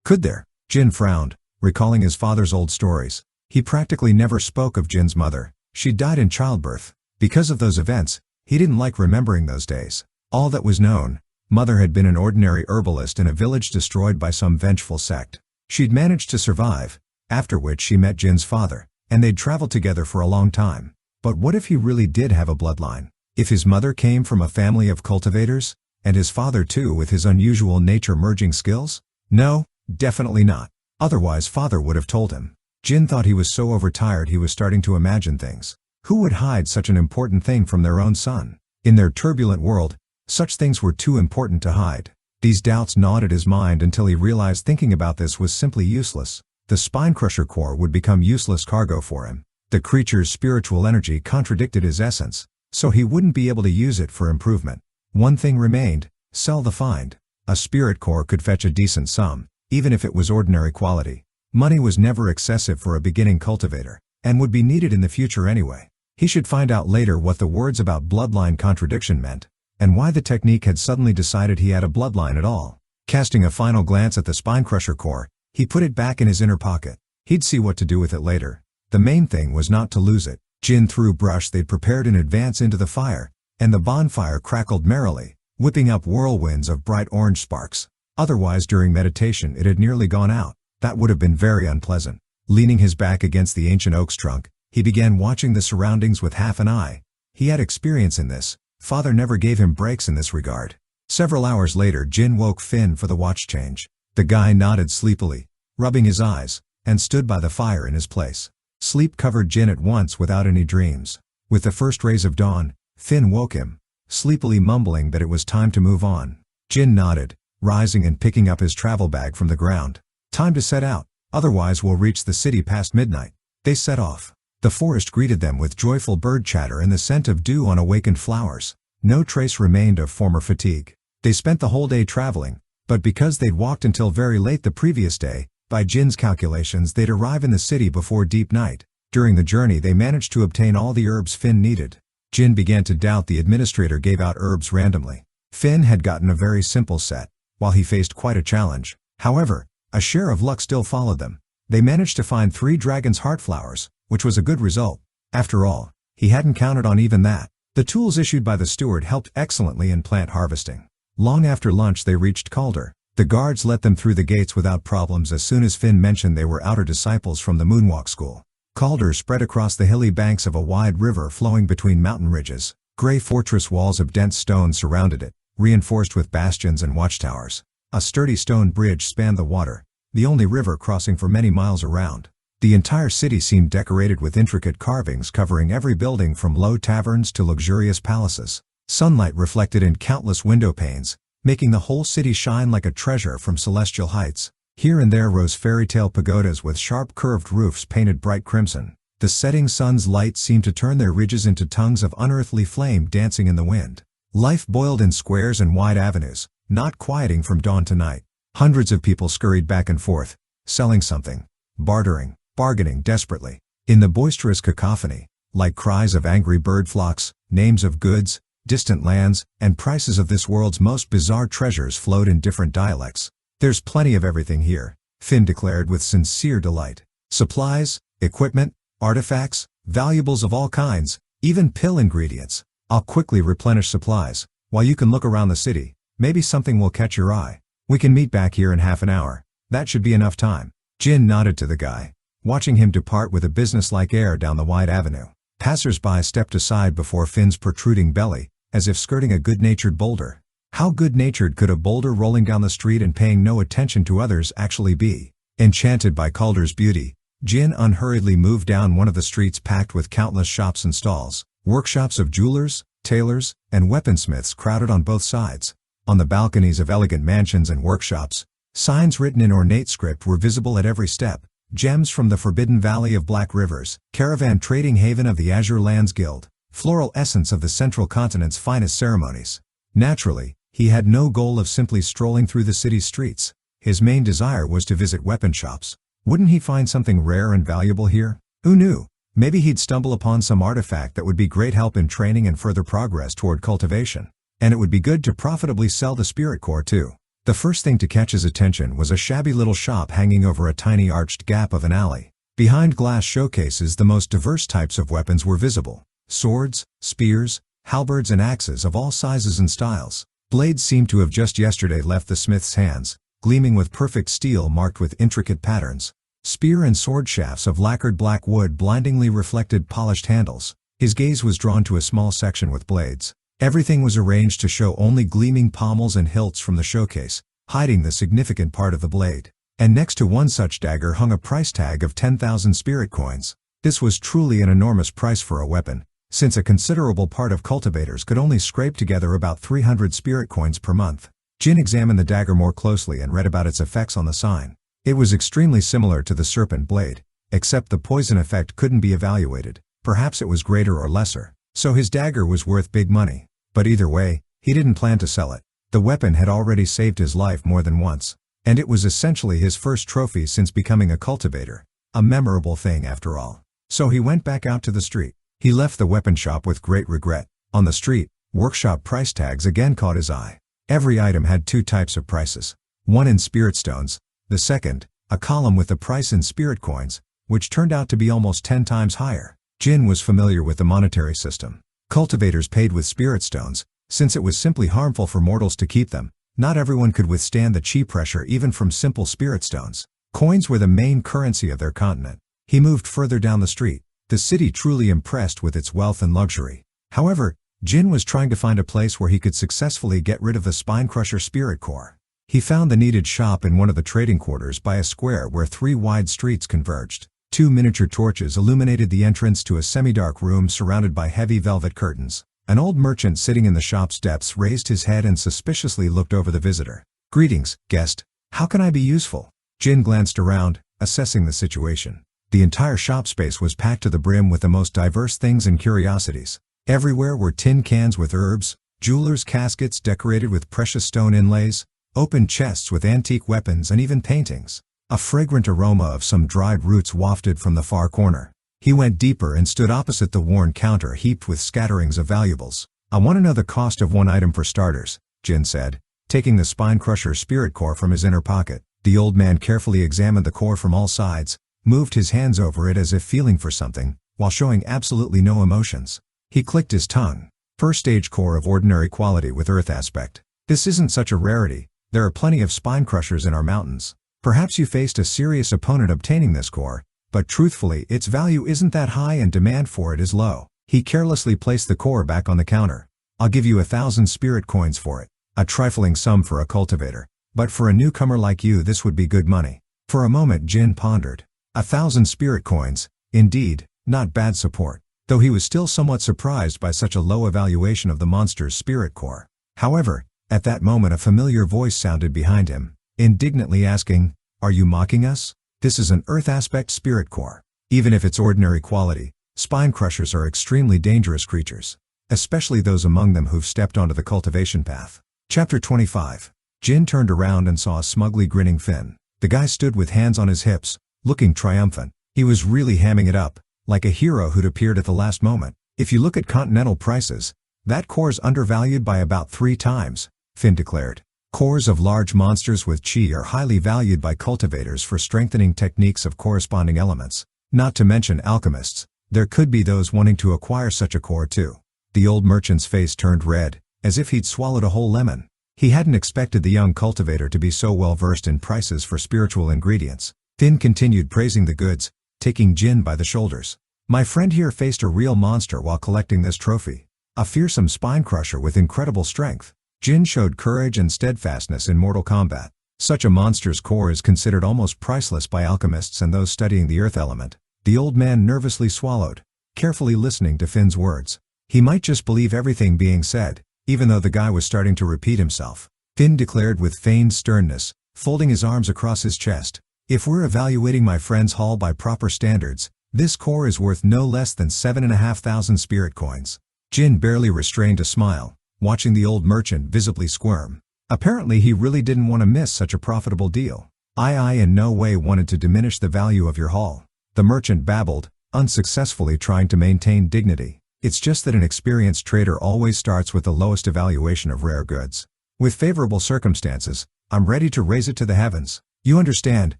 Could there? Jin frowned, recalling his father's old stories. He practically never spoke of Jin's mother. She died in childbirth. Because of those events, he didn't like remembering those days. All that was known, Mother had been an ordinary herbalist in a village destroyed by some vengeful sect. She'd managed to survive, after which she met Jin's father, and they'd traveled together for a long time. But what if he really did have a bloodline? If his mother came from a family of cultivators, and his father too with his unusual nature-merging skills? No, definitely not. Otherwise father would have told him. Jin thought he was so overtired he was starting to imagine things. Who would hide such an important thing from their own son? In their turbulent world, such things were too important to hide. These doubts gnawed at his mind until he realized thinking about this was simply useless. The spine-crusher core would become useless cargo for him. The creature's spiritual energy contradicted his essence, so he wouldn't be able to use it for improvement. One thing remained: sell the find. A spirit core could fetch a decent sum, even if it was ordinary quality. Money was never excessive for a beginning cultivator, and would be needed in the future anyway. He should find out later what the words about bloodline contradiction meant, and why the technique had suddenly decided he had a bloodline at all. Casting a final glance at the spine-crusher core, he put it back in his inner pocket. He'd see what to do with it later. The main thing was not to lose it. Jin threw brush they'd prepared in advance into the fire, and the bonfire crackled merrily, whipping up whirlwinds of bright orange sparks. Otherwise during meditation it had nearly gone out. That would have been very unpleasant. Leaning his back against the ancient oak's trunk, he began watching the surroundings with half an eye. He had experience in this. Father never gave him breaks in this regard. Several hours later Jin woke Finn for the watch change. The guy nodded sleepily, rubbing his eyes, and stood by the fire in his place. Sleep covered Jin at once without any dreams. With the first rays of dawn, Finn woke him, sleepily mumbling that it was time to move on. Jin nodded, rising and picking up his travel bag from the ground. Time to set out, otherwise we'll reach the city past midnight. They set off. The forest greeted them with joyful bird chatter and the scent of dew on awakened flowers. No trace remained of former fatigue. They spent the whole day traveling, but because they'd walked until very late the previous day, by Jin's calculations they'd arrive in the city before deep night. During the journey they managed to obtain all the herbs Finn needed. Jin began to doubt the administrator gave out herbs randomly. Finn had gotten a very simple set, while he faced quite a challenge. However, a share of luck still followed them. They managed to find 3 dragon's heart flowers, which was a good result. After all, he hadn't counted on even that. The tools issued by the steward helped excellently in plant harvesting. Long after lunch they reached Calder. The guards let them through the gates without problems as soon as Finn mentioned they were outer disciples from the Moonwalk School. Calder spread across the hilly banks of a wide river flowing between mountain ridges. Gray fortress walls of dense stone surrounded it, reinforced with bastions and watchtowers. A sturdy stone bridge spanned the water, the only river crossing for many miles around. The entire city seemed decorated with intricate carvings covering every building from low taverns to luxurious palaces. Sunlight reflected in countless window panes, making the whole city shine like a treasure from celestial heights. Here and there rose fairy tale pagodas with sharp curved roofs painted bright crimson. The setting sun's light seemed to turn their ridges into tongues of unearthly flame dancing in the wind. Life boiled in squares and wide avenues, not quieting from dawn to night. Hundreds of people scurried back and forth, selling something, bartering, bargaining desperately. In the boisterous cacophony, like cries of angry bird flocks, names of goods, distant lands, and prices of this world's most bizarre treasures flowed in different dialects. There's plenty of everything here, Finn declared with sincere delight. Supplies, equipment, artifacts, valuables of all kinds, even pill ingredients. I'll quickly replenish supplies, while you can look around the city. Maybe something will catch your eye. We can meet back here in half an hour. That should be enough time. Jin nodded to the guy, watching him depart with a businesslike air down the wide avenue. Passers-by stepped aside before Finn's protruding belly, as if skirting a good-natured boulder. How good-natured could a boulder rolling down the street and paying no attention to others actually be? Enchanted by Calder's beauty, Jin unhurriedly moved down one of the streets packed with countless shops and stalls. Workshops of jewelers, tailors, and weaponsmiths crowded on both sides. On the balconies of elegant mansions and workshops, signs written in ornate script were visible at every step. Gems from the Forbidden Valley of Black Rivers, caravan trading haven of the Azure Lands Guild, floral essence of the Central Continent's finest ceremonies. Naturally, he had no goal of simply strolling through the city's streets. His main desire was to visit weapon shops. Wouldn't he find something rare and valuable here? Who knew? Maybe he'd stumble upon some artifact that would be great help in training and further progress toward cultivation. And it would be good to profitably sell the spirit core too. The first thing to catch his attention was a shabby little shop hanging over a tiny arched gap of an alley. Behind glass showcases, the most diverse types of weapons were visible. Swords, spears, halberds and axes of all sizes and styles. Blades seemed to have just yesterday left the smith's hands, gleaming with perfect steel marked with intricate patterns. Spear and sword shafts of lacquered black wood blindingly reflected polished handles. His gaze was drawn to a small section with blades. Everything was arranged to show only gleaming pommels and hilts from the showcase, hiding the significant part of the blade. And next to one such dagger hung a price tag of 10,000 spirit coins. This was truly an enormous price for a weapon, since a considerable part of cultivators could only scrape together about 300 spirit coins per month. Jin examined the dagger more closely and read about its effects on the sign. It was extremely similar to the serpent blade, except the poison effect couldn't be evaluated. Perhaps it was greater or lesser. So his dagger was worth big money. But either way, he didn't plan to sell it. The weapon had already saved his life more than once. And it was essentially his first trophy since becoming a cultivator. A memorable thing after all. So he went back out to the street. He left the weapon shop with great regret. On the street, workshop price tags again caught his eye. Every item had two types of prices. One in spirit stones. The second, a column with the price in spirit coins, which turned out to be almost 10 times higher. Jin was familiar with the monetary system. Cultivators paid with spirit stones, since it was simply harmful for mortals to keep them. Not everyone could withstand the chi pressure even from simple spirit stones. Coins were the main currency of their continent. He moved further down the street, the city truly impressed with its wealth and luxury. However, Jin was trying to find a place where he could successfully get rid of the spine-crusher spirit core. He found the needed shop in one of the trading quarters by a square where 3 wide streets converged. 2 miniature torches illuminated the entrance to a semi-dark room surrounded by heavy velvet curtains. An old merchant sitting in the shop's depths raised his head and suspiciously looked over the visitor. "Greetings, guest. How can I be useful?" Jin glanced around, assessing the situation. The entire shop space was packed to the brim with the most diverse things and curiosities. Everywhere were tin cans with herbs, jewelers' caskets decorated with precious stone inlays, open chests with antique weapons and even paintings. A fragrant aroma of some dried roots wafted from the far corner. He went deeper and stood opposite the worn counter heaped with scatterings of valuables. "I want to know the cost of one item for starters," Jin said, taking the spine-crusher spirit core from his inner pocket. The old man carefully examined the core from all sides, moved his hands over it as if feeling for something, while showing absolutely no emotions. He clicked his tongue. "First-stage core of ordinary quality with earth aspect. This isn't such a rarity. There are plenty of spine-crushers in our mountains. Perhaps you faced a serious opponent obtaining this core, but truthfully its value isn't that high and demand for it is low." He carelessly placed the core back on the counter. "I'll give you 1,000 spirit coins for it. A trifling sum for a cultivator. But for a newcomer like you this would be good money." For a moment Jin pondered. 1,000 spirit coins, indeed, not bad support. Though he was still somewhat surprised by such a low evaluation of the monster's spirit core. However, at that moment a familiar voice sounded behind him, indignantly asking, "Are you mocking us? This is an earth aspect spirit core. Even if it's ordinary quality, spine crushers are extremely dangerous creatures. Especially those among them who've stepped onto the cultivation path." Chapter 25. Jin turned around and saw a smugly grinning Finn. The guy stood with hands on his hips, looking triumphant. He was really hamming it up, like a hero who'd appeared at the last moment. "If you look at continental prices, that core's undervalued by about 3 times, Finn declared. Cores of large monsters with chi are highly valued by cultivators for strengthening techniques of corresponding elements. Not to mention alchemists. There could be those wanting to acquire such a core too." The old merchant's face turned red, as if he'd swallowed a whole lemon. He hadn't expected the young cultivator to be so well versed in prices for spiritual ingredients. Finn continued praising the goods, taking Jin by the shoulders. "My friend here faced a real monster while collecting this trophy. A fearsome spine crusher with incredible strength." Jin showed courage and steadfastness in mortal combat. Such a monster's core is considered almost priceless by alchemists and those studying the earth element. The old man nervously swallowed, carefully listening to Finn's words. He might just believe everything being said, even though the guy was starting to repeat himself. Finn declared with feigned sternness, folding his arms across his chest, "If we're evaluating my friend's haul by proper standards, this core is worth no less than 7,500 spirit coins." Jin barely restrained a smile, watching the old merchant visibly squirm. Apparently he really didn't want to miss such a profitable deal. I in no way wanted to diminish the value of your haul, the merchant babbled, unsuccessfully trying to maintain dignity. It's just that an experienced trader always starts with the lowest evaluation of rare goods. With favorable circumstances, I'm ready to raise it to the heavens. You understand,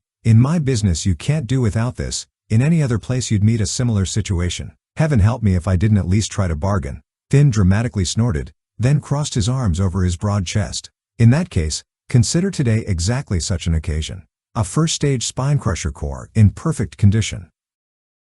in my business you can't do without this, in any other place you'd meet a similar situation. Heaven help me if I didn't at least try to bargain. Finn dramatically snorted, then crossed his arms over his broad chest. In that case, consider today exactly such an occasion. A first-stage spine-crusher core in perfect condition.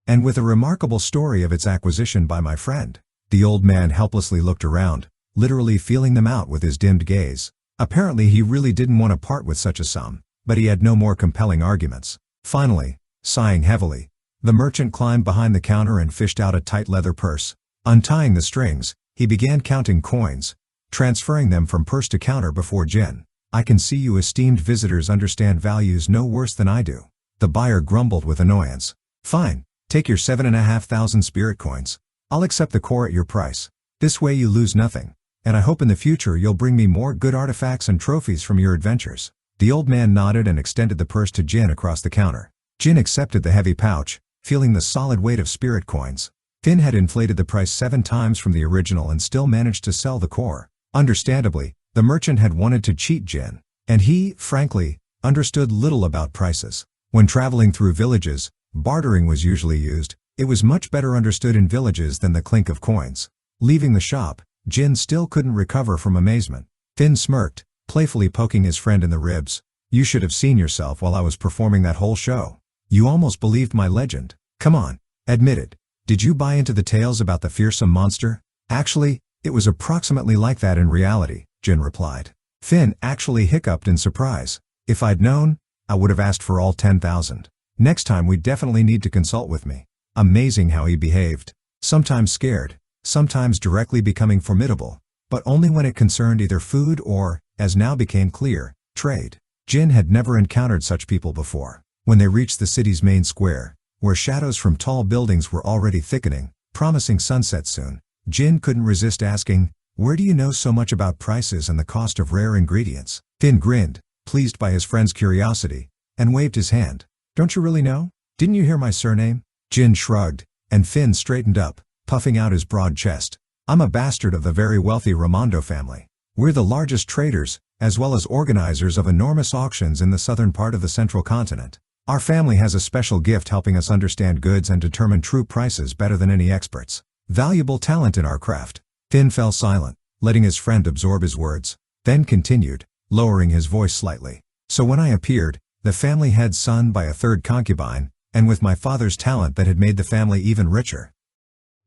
And with a remarkable story of its acquisition by my friend. The old man helplessly looked around, literally feeling them out with his dimmed gaze. Apparently he really didn't want to part with such a sum, but he had no more compelling arguments. Finally, sighing heavily, the merchant climbed behind the counter and fished out a tight leather purse. Untying the strings, he began counting coins, transferring them from purse to counter before Jin. I can see you esteemed visitors understand values no worse than I do. The buyer grumbled with annoyance. Fine, take your 7,500 spirit coins. I'll accept the core at your price. This way you lose nothing, and I hope in the future you'll bring me more good artifacts and trophies from your adventures. The old man nodded and extended the purse to Jin across the counter. Jin accepted the heavy pouch, feeling the solid weight of spirit coins. Finn had inflated the price 7 times from the original and still managed to sell the core. Understandably, the merchant had wanted to cheat Jin, and he, frankly, understood little about prices. When traveling through villages, bartering was usually used. It was much better understood in villages than the clink of coins. Leaving the shop, Jin still couldn't recover from amazement. Finn smirked, playfully poking his friend in the ribs. You should have seen yourself while I was performing that whole show. You almost believed my legend. Come on, admit it. Did you buy into the tales about the fearsome monster? Actually, it was approximately like that in reality, Jin replied. Finn actually hiccuped in surprise. If I'd known, I would have asked for all 10,000. Next time we definitely need to consult with me. Amazing how he behaved. Sometimes scared, sometimes directly becoming formidable, but only when it concerned either food or, as now became clear, trade. Jin had never encountered such people before. When they reached the city's main square, where shadows from tall buildings were already thickening, promising sunset soon, Jin couldn't resist asking, where do you know so much about prices and the cost of rare ingredients? Finn grinned, pleased by his friend's curiosity, and waved his hand. Don't you really know? Didn't you hear my surname? Jin shrugged, and Finn straightened up, puffing out his broad chest. I'm a bastard of the very wealthy Ramondo family. We're the largest traders, as well as organizers of enormous auctions in the southern part of the central continent. Our family has a special gift helping us understand goods and determine true prices better than any experts. Valuable talent in our craft. Finn fell silent, letting his friend absorb his words, then continued, lowering his voice slightly. So when I appeared, the family head's son by a third concubine, and with my father's talent that had made the family even richer.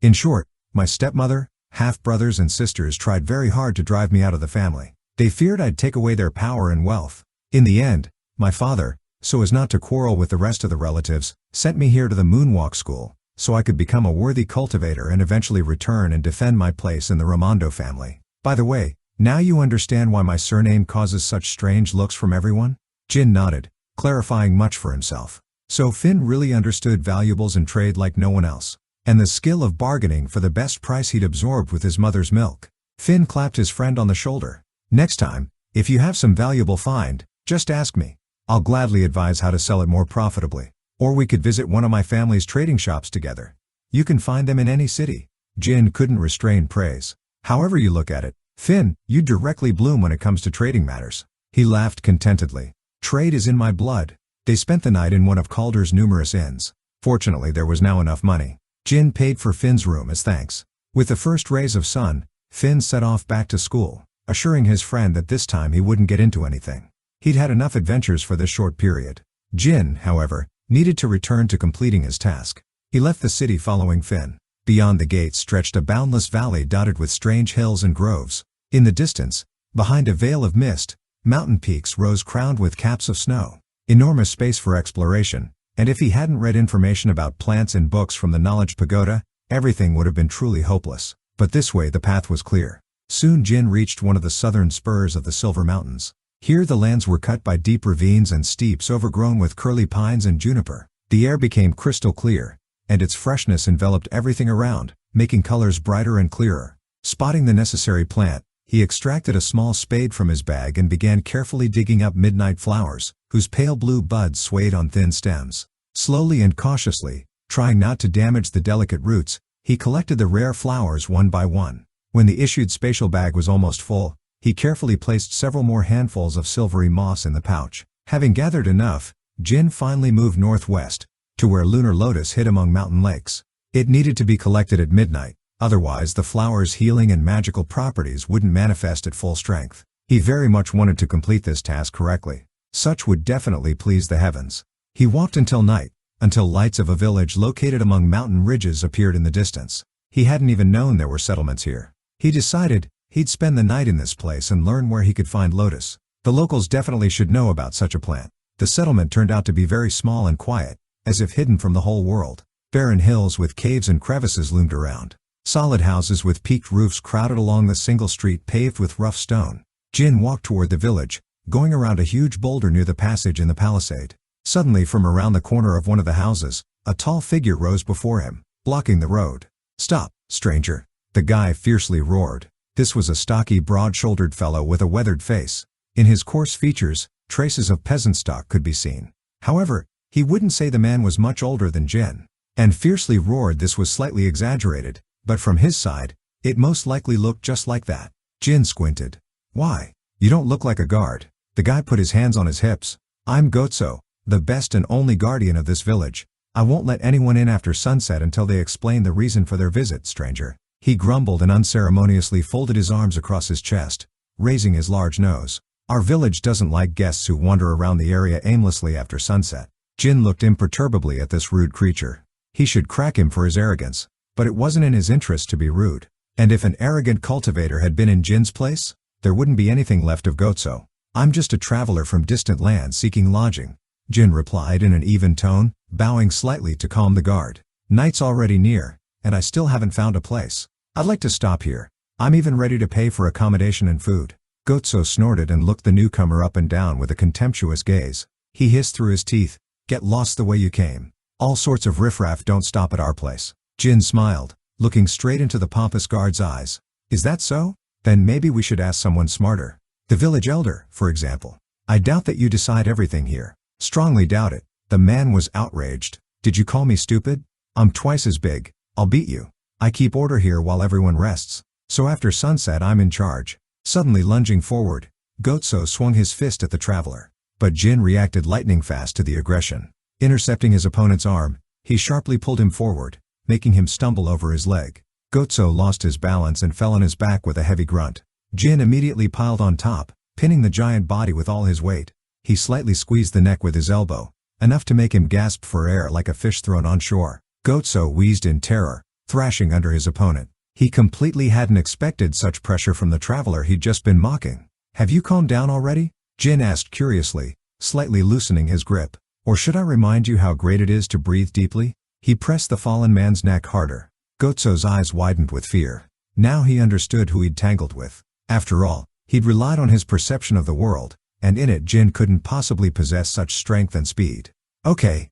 In short, my stepmother, half-brothers and sisters tried very hard to drive me out of the family. They feared I'd take away their power and wealth. In the end, my father, so as not to quarrel with the rest of the relatives, sent me here to the Moonwalk School, so I could become a worthy cultivator and eventually return and defend my place in the Ramondo family. By the way, now you understand why my surname causes such strange looks from everyone? Jin nodded, clarifying much for himself. So Finn really understood valuables and trade like no one else, and the skill of bargaining for the best price he'd absorbed with his mother's milk. Finn clapped his friend on the shoulder. Next time, if you have some valuable find, just ask me. I'll gladly advise how to sell it more profitably. Or we could visit one of my family's trading shops together. You can find them in any city. Jin couldn't restrain praise. However you look at it, Finn, you directly bloom when it comes to trading matters. He laughed contentedly. Trade is in my blood. They spent the night in one of Calder's numerous inns. Fortunately there was now enough money. Jin paid for Finn's room as thanks. With the first rays of sun, Finn set off back to school, assuring his friend that this time he wouldn't get into anything. He'd had enough adventures for this short period. Jin, however, needed to return to completing his task. He left the city following Finn. Beyond the gates stretched a boundless valley dotted with strange hills and groves. In the distance, behind a veil of mist, mountain peaks rose crowned with caps of snow. Enormous space for exploration, and if he hadn't read information about plants in books from the Knowledge Pagoda, everything would have been truly hopeless. But this way the path was clear. Soon Jin reached one of the southern spurs of the Silver Mountains. Here the lands were cut by deep ravines and steeps overgrown with curly pines and juniper. The air became crystal clear, and its freshness enveloped everything around, making colors brighter and clearer. Spotting the necessary plant, He extracted a small spade from his bag and began carefully digging up midnight flowers, whose pale blue buds swayed on thin stems. Slowly and cautiously, trying not to damage the delicate roots, he collected the rare flowers one by one. When the issued spatial bag was almost full, he carefully placed several more handfuls of silvery moss in the pouch. Having gathered enough, Jin finally moved northwest, to where lunar lotus hid among mountain lakes. It needed to be collected at midnight, otherwise the flower's healing and magical properties wouldn't manifest at full strength. He very much wanted to complete this task correctly. Such would definitely please the heavens. He walked until night, until lights of a village located among mountain ridges appeared in the distance. He hadn't even known there were settlements here. He decided he'd spend the night in this place and learn where he could find lotus. The locals definitely should know about such a plant. The settlement turned out to be very small and quiet, as if hidden from the whole world. Barren hills with caves and crevices loomed around. Solid houses with peaked roofs crowded along the single street paved with rough stone. Jin walked toward the village, going around a huge boulder near the passage in the palisade. Suddenly from around the corner of one of the houses, a tall figure rose before him, blocking the road. "Stop, stranger!" the guy fiercely roared. This was a stocky, broad-shouldered fellow with a weathered face. In his coarse features, traces of peasant stock could be seen. However, he wouldn't say the man was much older than Jin. And fiercely roared this was slightly exaggerated, but from his side, it most likely looked just like that. Jin squinted. "Why? You don't look like a guard." The guy put his hands on his hips. "I'm Gotso, the best and only guardian of this village. I won't let anyone in after sunset until they explain the reason for their visit, stranger." He grumbled and unceremoniously folded his arms across his chest, raising his large nose. "Our village doesn't like guests who wander around the area aimlessly after sunset." Jin looked imperturbably at this rude creature. He should crack him for his arrogance, but it wasn't in his interest to be rude. And if an arrogant cultivator had been in Jin's place, there wouldn't be anything left of Gotso. "I'm just a traveler from distant lands seeking lodging," Jin replied in an even tone, bowing slightly to calm the guard. "Night's already near, and I still haven't found a place. I'd like to stop here. I'm even ready to pay for accommodation and food." Gotso snorted and looked the newcomer up and down with a contemptuous gaze. He hissed through his teeth, "Get lost the way you came. All sorts of riffraff don't stop at our place." Jin smiled, looking straight into the pompous guard's eyes. "Is that so? Then maybe we should ask someone smarter. The village elder, for example. I doubt that you decide everything here." "Strongly doubt it." The man was outraged. "Did you call me stupid? I'm twice as big. I'll beat you. I keep order here while everyone rests. So after sunset I'm in charge." Suddenly lunging forward, Gotso swung his fist at the traveler. But Jin reacted lightning fast to the aggression. Intercepting his opponent's arm, he sharply pulled him forward, making him stumble over his leg. Gotso lost his balance and fell on his back with a heavy grunt. Jin immediately piled on top, pinning the giant body with all his weight. He slightly squeezed the neck with his elbow, enough to make him gasp for air like a fish thrown on shore. Gotso wheezed in terror, thrashing under his opponent. He completely hadn't expected such pressure from the traveler he'd just been mocking. "Have you calmed down already?" Jin asked curiously, slightly loosening his grip. "Or should I remind you how great it is to breathe deeply?" He pressed the fallen man's neck harder. Gotso's eyes widened with fear. Now he understood who he'd tangled with. After all, he'd relied on his perception of the world, and in it Jin couldn't possibly possess such strength and speed. Okay,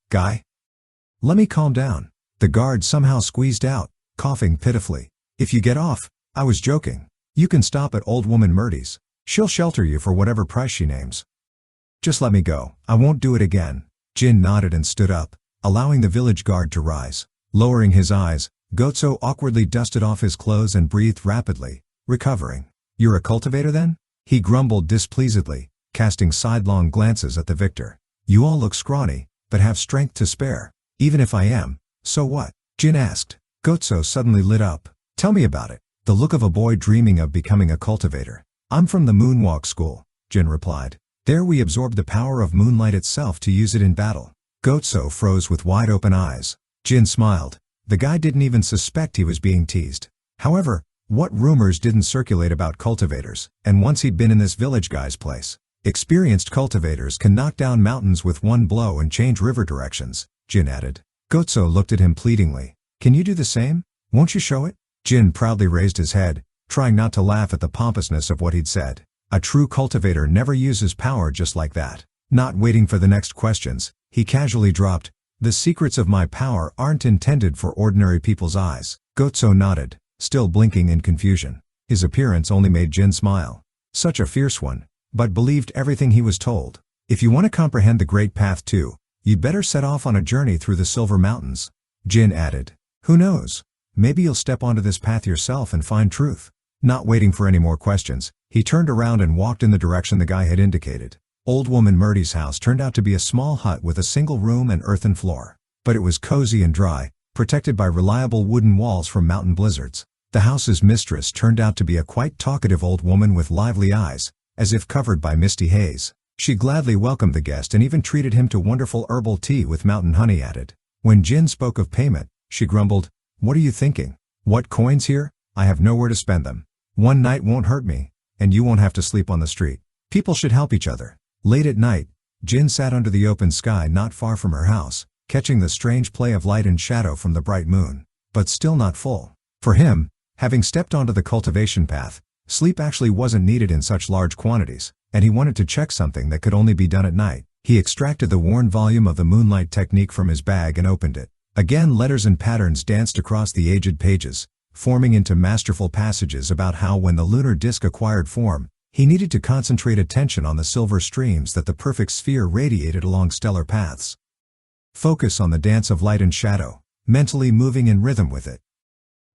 guy. Let me calm down." The guard somehow squeezed out, coughing pitifully. "If you get off, I was joking. You can stop at old woman Murty's. She'll shelter you for whatever price she names. Just let me go. I won't do it again." Jin nodded and stood up, allowing the village guard to rise. Lowering his eyes, Gotso awkwardly dusted off his clothes and breathed rapidly, recovering. "You're a cultivator then?" he grumbled displeasedly, casting sidelong glances at the victor. "You all look scrawny, but have strength to spare." "Even if I am, so what?" Jin asked. Gotso suddenly lit up. "Tell me about it." The look of a boy dreaming of becoming a cultivator. "I'm from the Moonwalk School," Jin replied. "There we absorb the power of moonlight itself to use it in battle." Gotso froze with wide-open eyes. Jin smiled. The guy didn't even suspect he was being teased. However, what rumors didn't circulate about cultivators, and once he'd been in this village guy's place. "Experienced cultivators can knock down mountains with one blow and change river directions," Jin added. Gotso looked at him pleadingly. "Can you do the same? Won't you show it?" Jin proudly raised his head, trying not to laugh at the pompousness of what he'd said. A true cultivator never uses power just like that. Not waiting for the next questions, he casually dropped, "The secrets of my power aren't intended for ordinary people's eyes." Gotso nodded, still blinking in confusion. His appearance only made Jin smile. Such a fierce one, but believed everything he was told. If you want to comprehend the Great Path too, you'd better set off on a journey through the Silver Mountains. Jin added. Who knows? Maybe you'll step onto this path yourself and find truth. Not waiting for any more questions, he turned around and walked in the direction the guy had indicated. Old woman Murdy's house turned out to be a small hut with a single room and earthen floor. But it was cozy and dry, protected by reliable wooden walls from mountain blizzards. The house's mistress turned out to be a quite talkative old woman with lively eyes, as if covered by misty haze. She gladly welcomed the guest and even treated him to wonderful herbal tea with mountain honey added. When Jin spoke of payment, she grumbled, "What are you thinking? What coins here? I have nowhere to spend them. One night won't hurt me, and you won't have to sleep on the street. People should help each other." Late at night, Jin sat under the open sky not far from her house, catching the strange play of light and shadow from the bright moon. But still not full. For him, having stepped onto the cultivation path, sleep actually wasn't needed in such large quantities, and he wanted to check something that could only be done at night. He extracted the worn volume of the Moonlight Technique from his bag and opened it. Again letters and patterns danced across the aged pages, forming into masterful passages about how when the lunar disk acquired form, he needed to concentrate attention on the silver streams that the perfect sphere radiated along stellar paths. Focus on the dance of light and shadow, mentally moving in rhythm with it.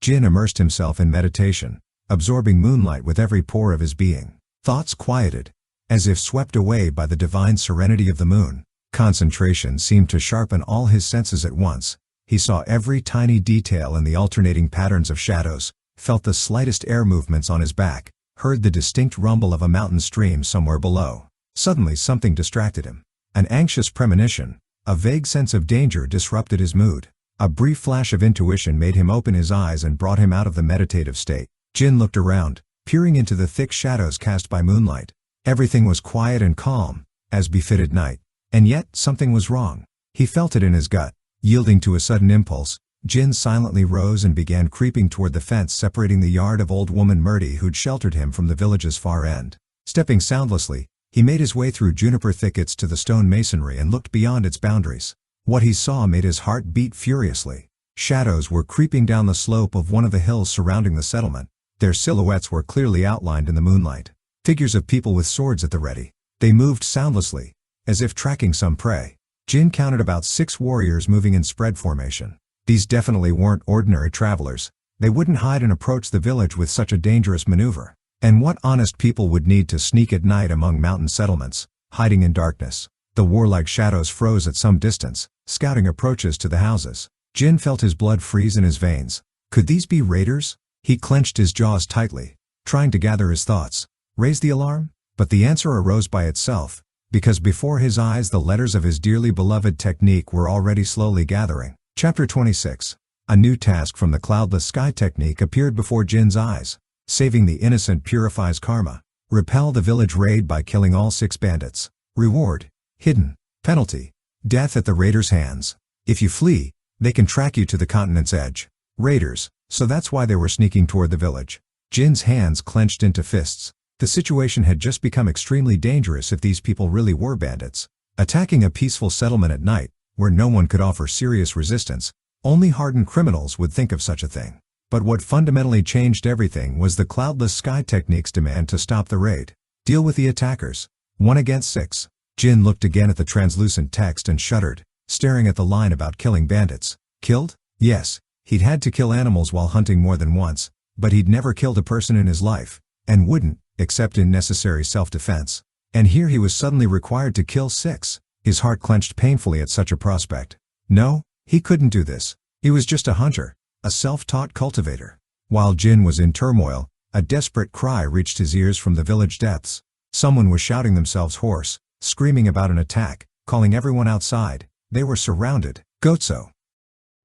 Jin immersed himself in meditation, absorbing moonlight with every pore of his being. Thoughts quieted, as if swept away by the divine serenity of the moon. Concentration seemed to sharpen all his senses at once. He saw every tiny detail in the alternating patterns of shadows, felt the slightest air movements on his back, heard the distinct rumble of a mountain stream somewhere below. Suddenly something distracted him. An anxious premonition, a vague sense of danger disrupted his mood. A brief flash of intuition made him open his eyes and brought him out of the meditative state. Jin looked around, peering into the thick shadows cast by moonlight. Everything was quiet and calm, as befitted night. And yet, something was wrong. He felt it in his gut. Yielding to a sudden impulse, Jin silently rose and began creeping toward the fence separating the yard of old woman Murdy who'd sheltered him from the village's far end. Stepping soundlessly, he made his way through juniper thickets to the stone masonry and looked beyond its boundaries. What he saw made his heart beat furiously. Shadows were creeping down the slope of one of the hills surrounding the settlement. Their silhouettes were clearly outlined in the moonlight. Figures of people with swords at the ready. They moved soundlessly, as if tracking some prey. Jin counted about 6 warriors moving in spread formation. These definitely weren't ordinary travelers. They wouldn't hide and approach the village with such a dangerous maneuver. And what honest people would need to sneak at night among mountain settlements, hiding in darkness? The warlike shadows froze at some distance, scouting approaches to the houses. Jin felt his blood freeze in his veins. Could these be raiders? He clenched his jaws tightly, trying to gather his thoughts. Raise the alarm? But the answer arose by itself, because before his eyes the letters of his dearly beloved technique were already slowly gathering. Chapter 26. A new task from the cloudless sky technique appeared before Jin's eyes. Saving the innocent purifies karma. Repel the village raid by killing all 6 bandits. Reward: hidden. Penalty: death at the raiders' hands. If you flee, they can track you to the continent's edge. Raiders, so that's why they were sneaking toward the village. Jin's hands clenched into fists. The situation had just become extremely dangerous if these people really were bandits. Attacking a peaceful settlement at night, where no one could offer serious resistance, only hardened criminals would think of such a thing. But what fundamentally changed everything was the cloudless sky technique's demand to stop the raid. Deal with the attackers. 1 against 6. Jin looked again at the translucent text and shuddered, staring at the line about killing bandits. Killed? Yes, he'd had to kill animals while hunting more than once, but he'd never killed a person in his life, and wouldn't, except in necessary self-defense. And here he was suddenly required to kill 6. His heart clenched painfully at such a prospect. No, he couldn't do this. He was just a hunter, a self-taught cultivator. While Jin was in turmoil, a desperate cry reached his ears from the village depths. Someone was shouting themselves hoarse, screaming about an attack, calling everyone outside. They were surrounded. Gotso.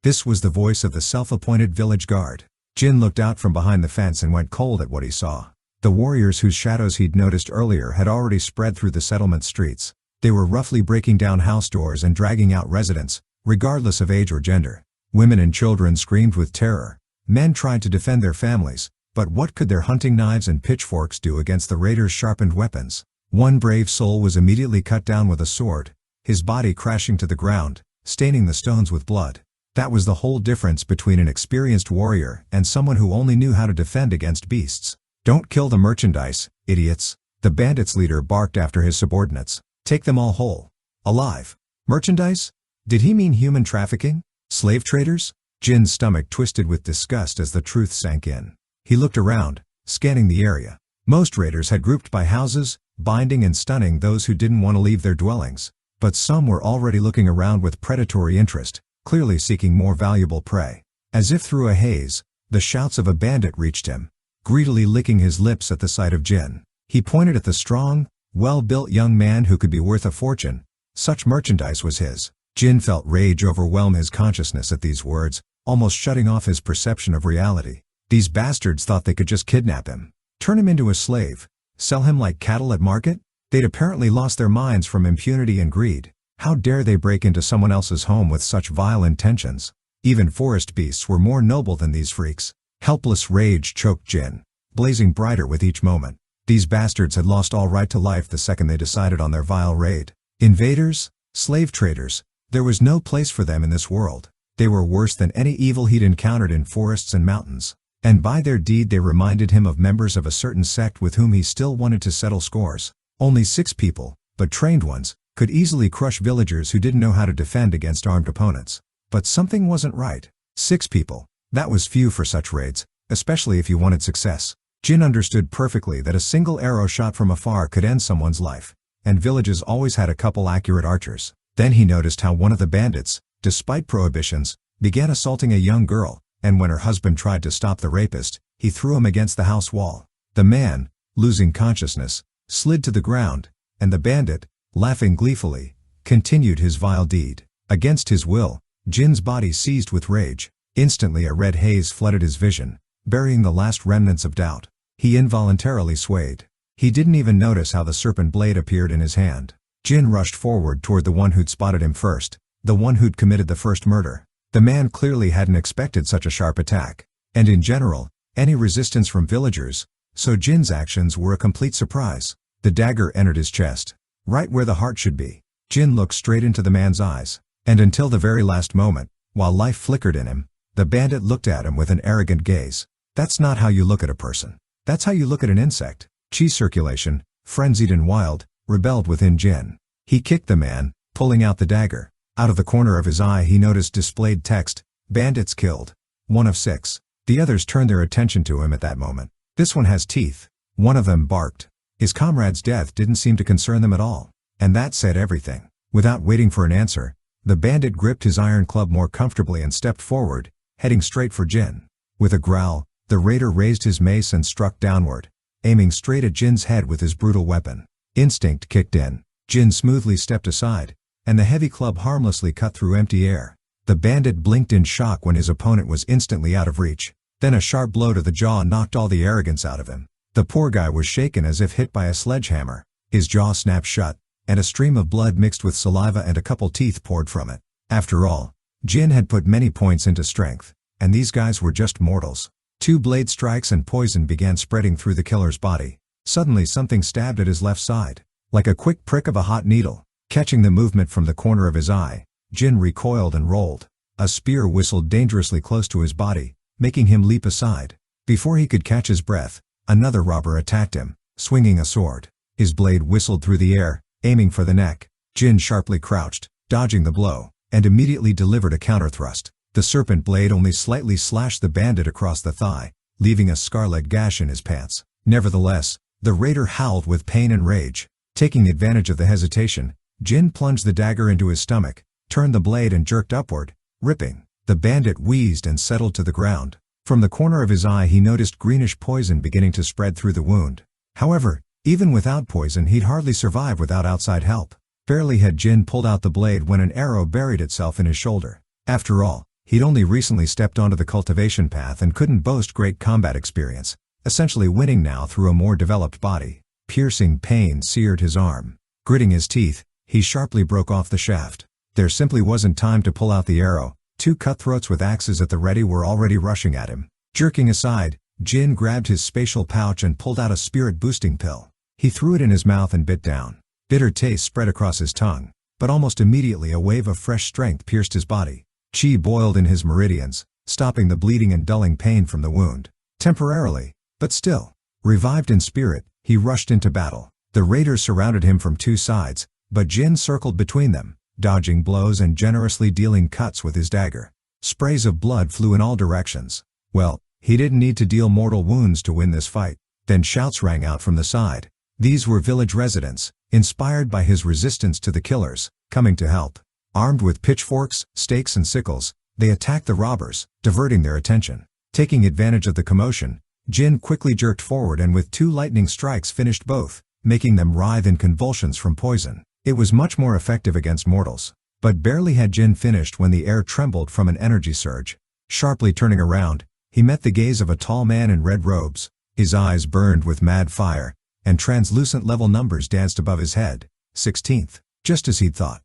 This was the voice of the self-appointed village guard. Jin looked out from behind the fence and went cold at what he saw. The warriors whose shadows he'd noticed earlier had already spread through the settlement streets. They were roughly breaking down house doors and dragging out residents, regardless of age or gender. Women and children screamed with terror. Men tried to defend their families, but what could their hunting knives and pitchforks do against the raiders' sharpened weapons? One brave soul was immediately cut down with a sword, his body crashing to the ground, staining the stones with blood. That was the whole difference between an experienced warrior and someone who only knew how to defend against beasts. "Don't kill the merchandise, idiots," the bandits' leader barked after his subordinates. "Take them all whole. Alive." Merchandise? Did he mean human trafficking? Slave traders? Jin's stomach twisted with disgust as the truth sank in. He looked around, scanning the area. Most raiders had grouped by houses, binding and stunning those who didn't want to leave their dwellings. But some were already looking around with predatory interest, clearly seeking more valuable prey. As if through a haze, the shouts of a bandit reached him, greedily licking his lips at the sight of Jin. He pointed at the strong, well-built young man who could be worth a fortune. Such merchandise was his. Jin felt rage overwhelm his consciousness at these words, almost shutting off his perception of reality. These bastards thought they could just kidnap him, turn him into a slave, sell him like cattle at market? They'd apparently lost their minds from impunity and greed. How dare they break into someone else's home with such vile intentions? Even forest beasts were more noble than these freaks. Helpless rage choked Jin, blazing brighter with each moment. These bastards had lost all right to life the second they decided on their vile raid. Invaders? Slave traders? There was no place for them in this world. They were worse than any evil he'd encountered in forests and mountains. And by their deed they reminded him of members of a certain sect with whom he still wanted to settle scores. Only 6 people, but trained ones, could easily crush villagers who didn't know how to defend against armed opponents. But something wasn't right. 6 people. That was few for such raids, especially if you wanted success. Jin understood perfectly that a single arrow shot from afar could end someone's life, and villages always had a couple accurate archers. Then he noticed how one of the bandits, despite prohibitions, began assaulting a young girl, and when her husband tried to stop the rapist, he threw him against the house wall. The man, losing consciousness, slid to the ground, and the bandit, laughing gleefully, continued his vile deed. Against his will, Jin's body seized with rage. Instantly a red haze flooded his vision, burying the last remnants of doubt. He involuntarily swayed. He didn't even notice how the serpent blade appeared in his hand. Jin rushed forward toward the one who'd spotted him first, the one who'd committed the first murder. The man clearly hadn't expected such a sharp attack, and in general, any resistance from villagers, so Jin's actions were a complete surprise. The dagger entered his chest, right where the heart should be. Jin looked straight into the man's eyes, and until the very last moment, while life flickered in him, the bandit looked at him with an arrogant gaze. That's not how you look at a person. That's how you look at an insect. Chi circulation, frenzied and wild, rebelled within Jin. He kicked the man, pulling out the dagger. Out of the corner of his eye he noticed displayed text, "Bandits killed. 1 of 6. The others turned their attention to him at that moment. "This one has teeth." One of them barked. His comrade's death didn't seem to concern them at all. And that said everything. Without waiting for an answer, the bandit gripped his iron club more comfortably and stepped forward, heading straight for Jin. With a growl, the raider raised his mace and struck downward, aiming straight at Jin's head with his brutal weapon. Instinct kicked in. Jin smoothly stepped aside, and the heavy club harmlessly cut through empty air. The bandit blinked in shock when his opponent was instantly out of reach. Then a sharp blow to the jaw knocked all the arrogance out of him. The poor guy was shaken as if hit by a sledgehammer. His jaw snapped shut, and a stream of blood mixed with saliva and a couple teeth poured from it. After all, Jin had put many points into strength, and these guys were just mortals. 2 blade strikes and poison began spreading through the killer's body. Suddenly something stabbed at his left side, like a quick prick of a hot needle. Catching the movement from the corner of his eye, Jin recoiled and rolled. A spear whistled dangerously close to his body, making him leap aside. Before he could catch his breath, another robber attacked him, swinging a sword. His blade whistled through the air, aiming for the neck. Jin sharply crouched, dodging the blow, and immediately delivered a counterthrust. The serpent blade only slightly slashed the bandit across the thigh, leaving a scarlet gash in his pants. Nevertheless, the raider howled with pain and rage. Taking advantage of the hesitation, Jin plunged the dagger into his stomach, turned the blade and jerked upward, ripping. The bandit wheezed and settled to the ground. From the corner of his eye he noticed greenish poison beginning to spread through the wound. However, even without poison he'd hardly survive without outside help. Barely had Jin pulled out the blade when an arrow buried itself in his shoulder. After all, he'd only recently stepped onto the cultivation path and couldn't boast great combat experience, essentially winning now through a more developed body. Piercing pain seared his arm. Gritting his teeth, he sharply broke off the shaft. There simply wasn't time to pull out the arrow. 2 cutthroats with axes at the ready were already rushing at him. Jerking aside, Jin grabbed his spatial pouch and pulled out a spirit-boosting pill. He threw it in his mouth and bit down. Bitter taste spread across his tongue, but almost immediately a wave of fresh strength pierced his body. Chi boiled in his meridians, stopping the bleeding and dulling pain from the wound. Temporarily, but still. Revived in spirit, he rushed into battle. The raiders surrounded him from two sides, but Jin circled between them, dodging blows and generously dealing cuts with his dagger. Sprays of blood flew in all directions. Well, he didn't need to deal mortal wounds to win this fight. Then shouts rang out from the side. These were village residents, inspired by his resistance to the killers, coming to help. Armed with pitchforks, stakes and sickles, they attacked the robbers, diverting their attention. Taking advantage of the commotion, Jin quickly jerked forward and with 2 lightning strikes finished both, making them writhe in convulsions from poison. It was much more effective against mortals. But barely had Jin finished when the air trembled from an energy surge. Sharply turning around, he met the gaze of a tall man in red robes. His eyes burned with mad fire, and translucent level numbers danced above his head. 16th, just as he'd thought.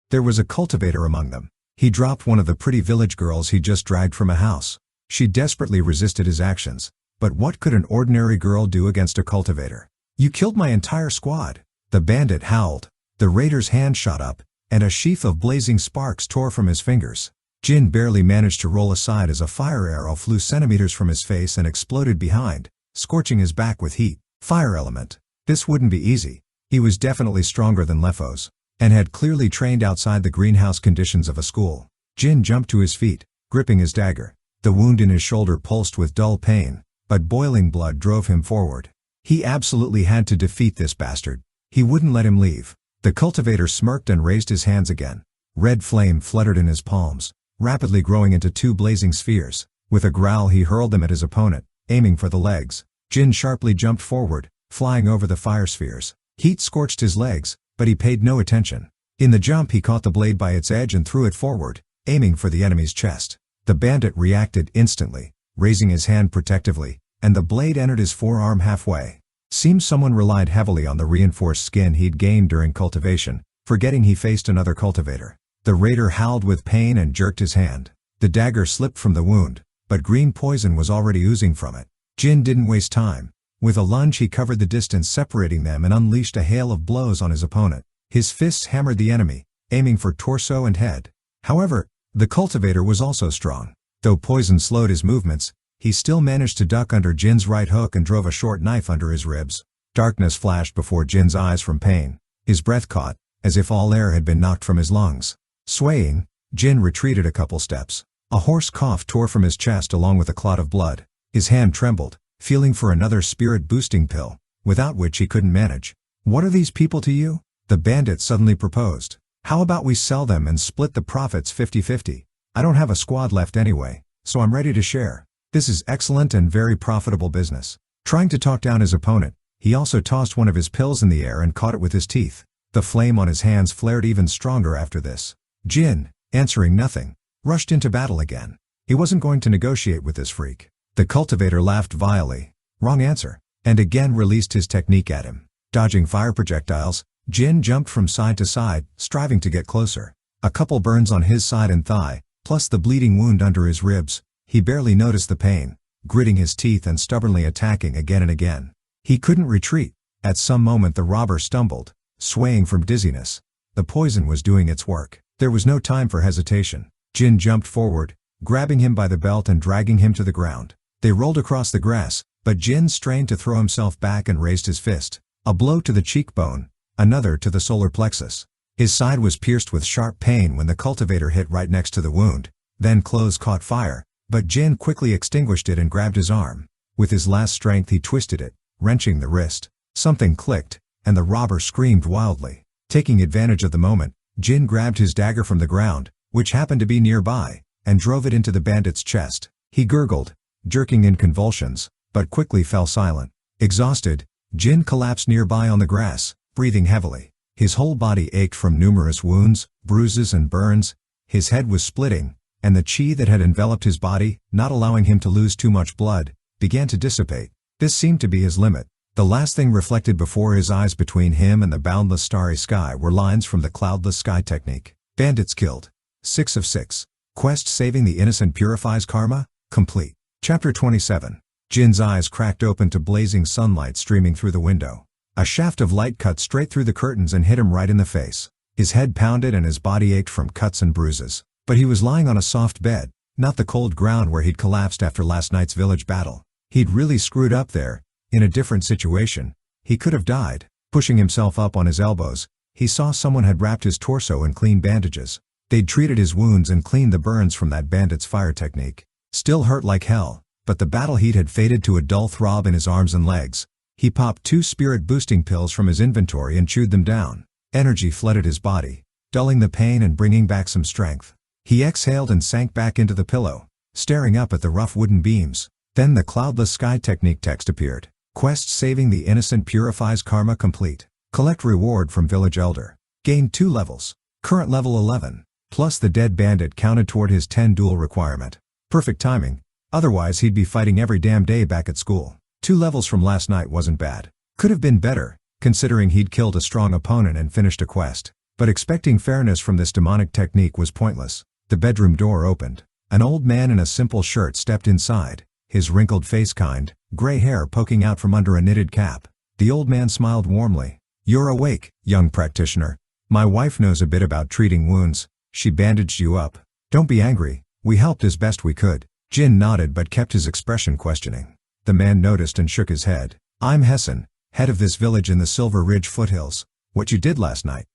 There was a cultivator among them. He dropped one of the pretty village girls he'd just dragged from a house. She desperately resisted his actions. But what could an ordinary girl do against a cultivator? "You killed my entire squad," the bandit howled. The raider's hand shot up, and a sheath of blazing sparks tore from his fingers. Jin barely managed to roll aside as a fire arrow flew centimeters from his face and exploded behind, scorching his back with heat. Fire element. This wouldn't be easy. He was definitely stronger than Lefos, and had clearly trained outside the greenhouse conditions of a school. Jin jumped to his feet, gripping his dagger. The wound in his shoulder pulsed with dull pain, but boiling blood drove him forward. He absolutely had to defeat this bastard. He wouldn't let him leave. The cultivator smirked and raised his hands again. Red flame fluttered in his palms, rapidly growing into 2 blazing spheres. With a growl he hurled them at his opponent, aiming for the legs. Jin sharply jumped forward, flying over the fire spheres. Heat scorched his legs, but he paid no attention. In the jump he caught the blade by its edge and threw it forward, aiming for the enemy's chest. The bandit reacted instantly, raising his hand protectively, and the blade entered his forearm halfway. Seems someone relied heavily on the reinforced skin he'd gained during cultivation, forgetting he faced another cultivator. The raider howled with pain and jerked his hand. The dagger slipped from the wound, but green poison was already oozing from it. Jin didn't waste time. With a lunge he covered the distance separating them and unleashed a hail of blows on his opponent. His fists hammered the enemy, aiming for torso and head. However, the cultivator was also strong. Though poison slowed his movements, he still managed to duck under Jin's right hook and drove a short knife under his ribs. Darkness flashed before Jin's eyes from pain. His breath caught, as if all air had been knocked from his lungs. Swaying, Jin retreated a couple steps. A hoarse cough tore from his chest along with a clot of blood. His hand trembled, feeling for another spirit-boosting pill, without which he couldn't manage. "What are these people to you?" the bandit suddenly proposed. "How about we sell them and split the profits 50-50? I don't have a squad left anyway, so I'm ready to share. This is excellent and very profitable business." Trying to talk down his opponent, he also tossed one of his pills in the air and caught it with his teeth. The flame on his hands flared even stronger after this. Jin, answering nothing, rushed into battle again. He wasn't going to negotiate with this freak. The cultivator laughed vilely. Wrong answer. And again released his technique at him. Dodging fire projectiles, Jin jumped from side to side, striving to get closer. A couple burns on his side and thigh, plus the bleeding wound under his ribs. He barely noticed the pain, gritting his teeth and stubbornly attacking again and again. He couldn't retreat. At some moment the robber stumbled, swaying from dizziness. The poison was doing its work. There was no time for hesitation. Jin jumped forward, grabbing him by the belt and dragging him to the ground. They rolled across the grass, but Jin strained to throw himself back and raised his fist. A blow to the cheekbone, another to the solar plexus. His side was pierced with sharp pain when the cultivator hit right next to the wound. Then clothes caught fire, but Jin quickly extinguished it and grabbed his arm. With his last strength he twisted it, wrenching the wrist. Something clicked, and the robber screamed wildly. Taking advantage of the moment, Jin grabbed his dagger from the ground, which happened to be nearby, and drove it into the bandit's chest. He gurgled, jerking in convulsions, but quickly fell silent. Exhausted, Jin collapsed nearby on the grass, breathing heavily. His whole body ached from numerous wounds, bruises and burns. His head was splitting, and the chi that had enveloped his body, not allowing him to lose too much blood, began to dissipate. This seemed to be his limit. The last thing reflected before his eyes between him and the boundless starry sky were lines from the cloudless sky technique. Bandits killed. 6 of 6. Quest saving the innocent purifies karma, complete. Chapter 27. Jin's eyes cracked open to blazing sunlight streaming through the window. A shaft of light cut straight through the curtains and hit him right in the face. His head pounded and his body ached from cuts and bruises. But he was lying on a soft bed, not the cold ground where he'd collapsed after last night's village battle. He'd really screwed up there. In a different situation, he could have died. Pushing himself up on his elbows, he saw someone had wrapped his torso in clean bandages. They'd treated his wounds and cleaned the burns from that bandit's fire technique. Still hurt like hell, but the battle heat had faded to a dull throb in his arms and legs. He popped 2 spirit-boosting pills from his inventory and chewed them down. Energy flooded his body, dulling the pain and bringing back some strength. He exhaled and sank back into the pillow, staring up at the rough wooden beams. Then the cloudless sky technique text appeared. Quest saving the innocent purifies karma complete. Collect reward from village elder. Gain 2 levels. Current level 11. Plus the dead bandit counted toward his 10 duel requirement. Perfect timing, otherwise he'd be fighting every damn day back at school. 2 levels from last night wasn't bad. Could have been better, considering he'd killed a strong opponent and finished a quest. But expecting fairness from this demonic technique was pointless. The bedroom door opened. An old man in a simple shirt stepped inside, his wrinkled face kind, gray hair poking out from under a knitted cap. The old man smiled warmly. "You're awake, young practitioner. My wife knows a bit about treating wounds. She bandaged you up. Don't be angry, we helped as best we could." Jin nodded but kept his expression questioning. The man noticed and shook his head. "I'm Hessen, head of this village in the Silver Ridge foothills. What you did last night?"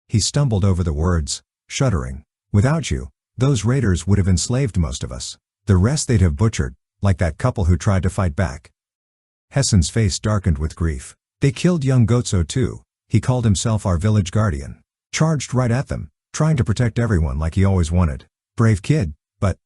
He stumbled over the words, shuddering. "Without you, those raiders would have enslaved most of us. The rest they'd have butchered, like that couple who tried to fight back." Hessen's face darkened with grief. "They killed young Gotso too. He called himself our village guardian. Charged right at them, trying to protect everyone like he always wanted. Brave kid, but..."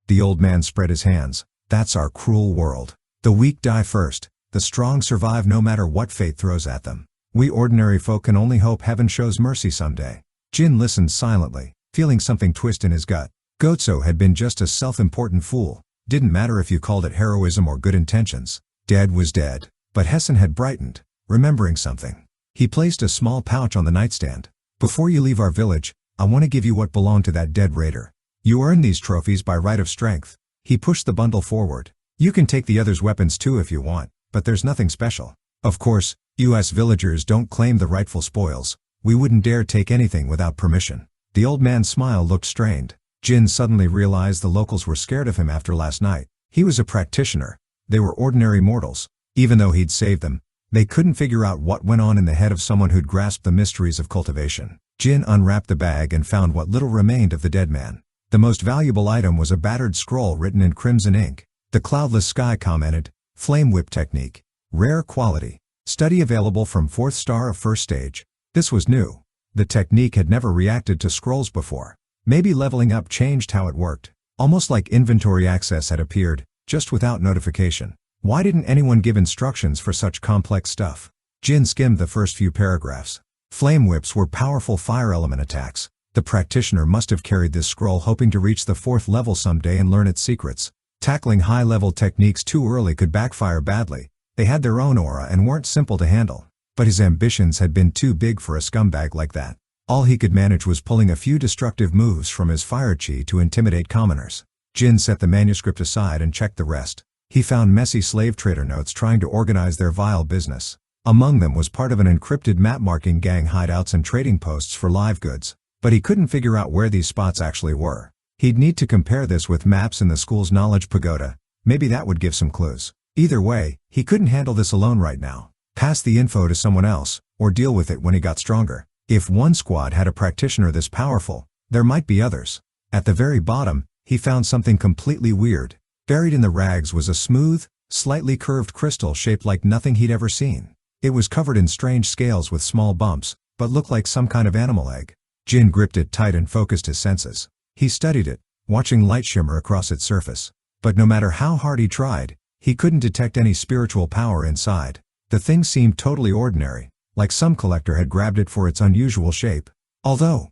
The old man spread his hands. "That's our cruel world. The weak die first, the strong survive no matter what fate throws at them. We ordinary folk can only hope heaven shows mercy someday." Jin listened silently, feeling something twist in his gut. Gotso had been just a self-important fool. Didn't matter if you called it heroism or good intentions. Dead was dead. But Hessen had brightened, remembering something. He placed a small pouch on the nightstand. "Before you leave our village, I want to give you what belonged to that dead raider. You earned these trophies by right of strength." He pushed the bundle forward. "You can take the others' weapons too if you want, but there's nothing special. Of course, US villagers don't claim the rightful spoils. We wouldn't dare take anything without permission." The old man's smile looked strained. Jin suddenly realized the locals were scared of him after last night. He was a practitioner. They were ordinary mortals. Even though he'd saved them, they couldn't figure out what went on in the head of someone who'd grasped the mysteries of cultivation. Jin unwrapped the bag and found what little remained of the dead man. The most valuable item was a battered scroll written in crimson ink. The cloudless sky commented, "Flame whip technique. Rare quality. Study available from 4th star of 1st stage." This was new. The technique had never reacted to scrolls before. Maybe leveling up changed how it worked. Almost like inventory access had appeared, just without notification. Why didn't anyone give instructions for such complex stuff? Jin skimmed the first few paragraphs. Flame whips were powerful fire element attacks. The practitioner must have carried this scroll hoping to reach the 4th level someday and learn its secrets. Tackling high-level techniques too early could backfire badly. They had their own aura and weren't simple to handle. But his ambitions had been too big for a scumbag like that. All he could manage was pulling a few destructive moves from his fire chi to intimidate commoners. Jin set the manuscript aside and checked the rest. He found messy slave trader notes trying to organize their vile business. Among them was part of an encrypted map marking gang hideouts and trading posts for live goods. But he couldn't figure out where these spots actually were. He'd need to compare this with maps in the school's knowledge pagoda. Maybe that would give some clues. Either way, he couldn't handle this alone right now. Pass the info to someone else, or deal with it when he got stronger. If one squad had a practitioner this powerful, there might be others. At the very bottom, he found something completely weird. Buried in the rags was a smooth, slightly curved crystal shaped like nothing he'd ever seen. It was covered in strange scales with small bumps, but looked like some kind of animal egg. Jin gripped it tight and focused his senses. He studied it, watching light shimmer across its surface. But no matter how hard he tried, he couldn't detect any spiritual power inside. The thing seemed totally ordinary, like some collector had grabbed it for its unusual shape. Although,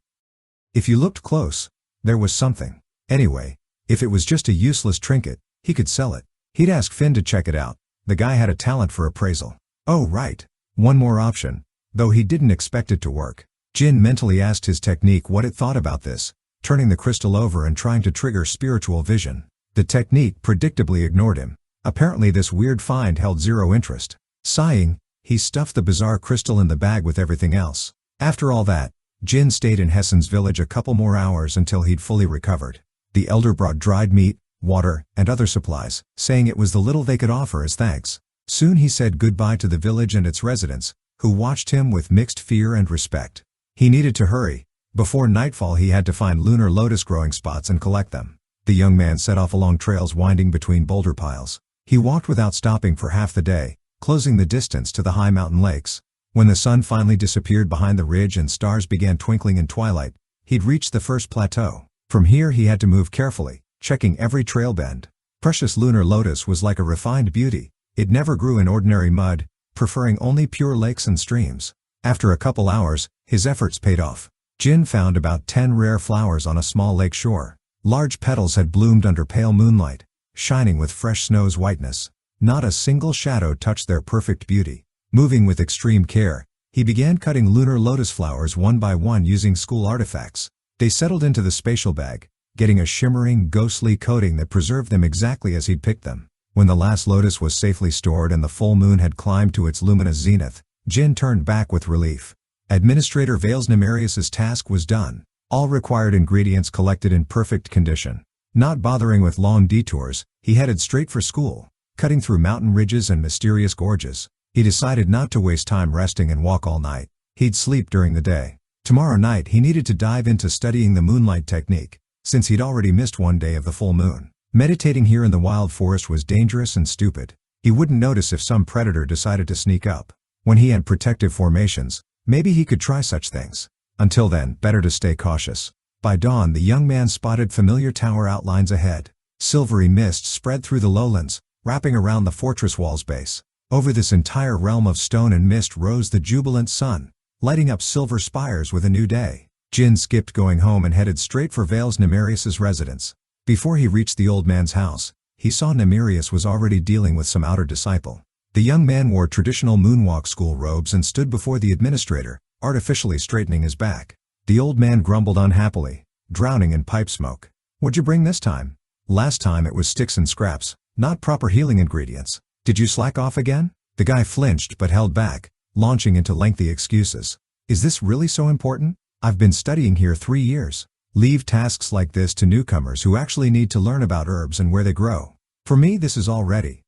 if you looked close, there was something. Anyway, if it was just a useless trinket, he could sell it. He'd ask Finn to check it out. The guy had a talent for appraisal. Oh right, one more option, though he didn't expect it to work. Jin mentally asked his technique what it thought about this, turning the crystal over and trying to trigger spiritual vision. The technique predictably ignored him. Apparently this weird find held zero interest. Sighing, he stuffed the bizarre crystal in the bag with everything else. After all that, Jin stayed in Hessen's village a couple more hours until he'd fully recovered. The elder brought dried meat, water, and other supplies, saying it was the little they could offer as thanks. Soon he said goodbye to the village and its residents, who watched him with mixed fear and respect. He needed to hurry. Before nightfall he had to find lunar lotus growing spots and collect them. The young man set off along trails winding between boulder piles. He walked without stopping for half the day, closing the distance to the high mountain lakes. When the sun finally disappeared behind the ridge and stars began twinkling in twilight, he'd reached the first plateau. From here he had to move carefully, checking every trail bend. Precious lunar lotus was like a refined beauty. It never grew in ordinary mud, preferring only pure lakes and streams. After a couple hours, his efforts paid off. Jin found about 10 rare flowers on a small lake shore. Large petals had bloomed under pale moonlight, shining with fresh snow's whiteness. Not a single shadow touched their perfect beauty. Moving with extreme care, he began cutting lunar lotus flowers one by one using school artifacts. They settled into the spatial bag, getting a shimmering, ghostly coating that preserved them exactly as he'd picked them. When the last lotus was safely stored and the full moon had climbed to its luminous zenith, Jin turned back with relief. Administrator Vales Nemarius's task was done. All required ingredients collected in perfect condition. Not bothering with long detours, he headed straight for school, cutting through mountain ridges and mysterious gorges. He decided not to waste time resting and walk all night. He'd sleep during the day. Tomorrow night he needed to dive into studying the moonlight technique, since he'd already missed one day of the full moon. Meditating here in the wild forest was dangerous and stupid. He wouldn't notice if some predator decided to sneak up. When he had protective formations, maybe he could try such things. Until then, better to stay cautious. By dawn the young man spotted familiar tower outlines ahead. Silvery mist spread through the lowlands, wrapping around the fortress wall's base. Over this entire realm of stone and mist rose the jubilant sun, lighting up silver spires with a new day. Jin skipped going home and headed straight for Vales Nemarius's residence. Before he reached the old man's house, he saw Nemarius was already dealing with some outer disciple. The young man wore traditional moonwalk school robes and stood before the administrator, artificially straightening his back. The old man grumbled unhappily, drowning in pipe smoke. "What'd you bring this time?" "Last time it was sticks and scraps, not proper healing ingredients." "Did you slack off again?" The guy flinched but held back, launching into lengthy excuses. "Is this really so important? I've been studying here 3 years. Leave tasks like this to newcomers who actually need to learn about herbs and where they grow. For me this is all ready."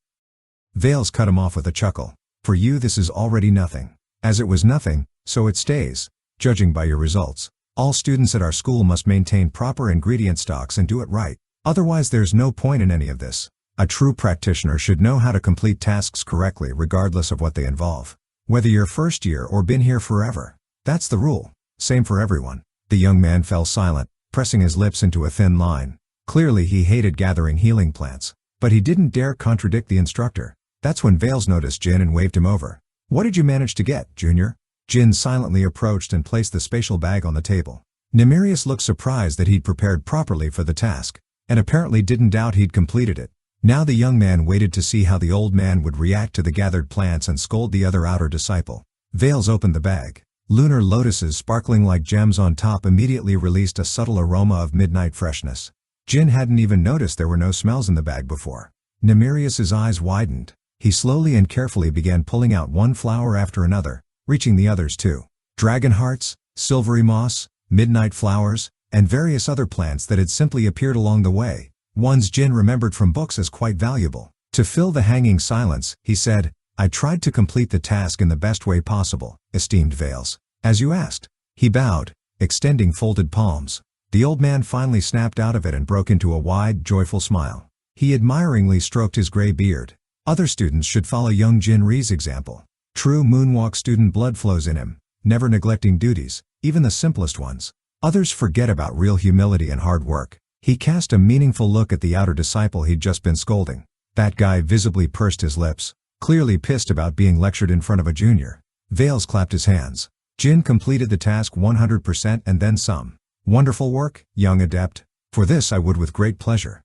Vales cut him off with a chuckle. "For you this is already nothing. As it was nothing, so it stays, judging by your results. All students at our school must maintain proper ingredient stocks and do it right. Otherwise there's no point in any of this. A true practitioner should know how to complete tasks correctly regardless of what they involve. Whether you're first year or been here forever. That's the rule. Same for everyone." The young man fell silent, pressing his lips into a thin line. Clearly he hated gathering healing plants. But he didn't dare contradict the instructor. That's when Vales noticed Jin and waved him over. "What did you manage to get, Junior?" Jin silently approached and placed the spatial bag on the table. Nemarius looked surprised that he'd prepared properly for the task, and apparently didn't doubt he'd completed it. Now the young man waited to see how the old man would react to the gathered plants and scold the other outer disciple. Vales opened the bag. Lunar lotuses sparkling like gems on top immediately released a subtle aroma of midnight freshness. Jin hadn't even noticed there were no smells in the bag before. Nemarius's eyes widened. He slowly and carefully began pulling out one flower after another, reaching the others too. Dragon hearts, silvery moss, midnight flowers, and various other plants that had simply appeared along the way. Ones Jin remembered from books as quite valuable. To fill the hanging silence, he said, "I tried to complete the task in the best way possible, esteemed Vales. As you asked." He bowed, extending folded palms. The old man finally snapped out of it and broke into a wide, joyful smile. He admiringly stroked his gray beard. Other students should follow young Jin Ri's example. True moonwalk student blood flows in him, never neglecting duties, even the simplest ones. Others forget about real humility and hard work. He cast a meaningful look at the outer disciple he'd just been scolding. That guy visibly pursed his lips, clearly pissed about being lectured in front of a junior. Vales clapped his hands. Jin completed the task 100% and then some. "Wonderful work, young adept. For this I would with great pleasure."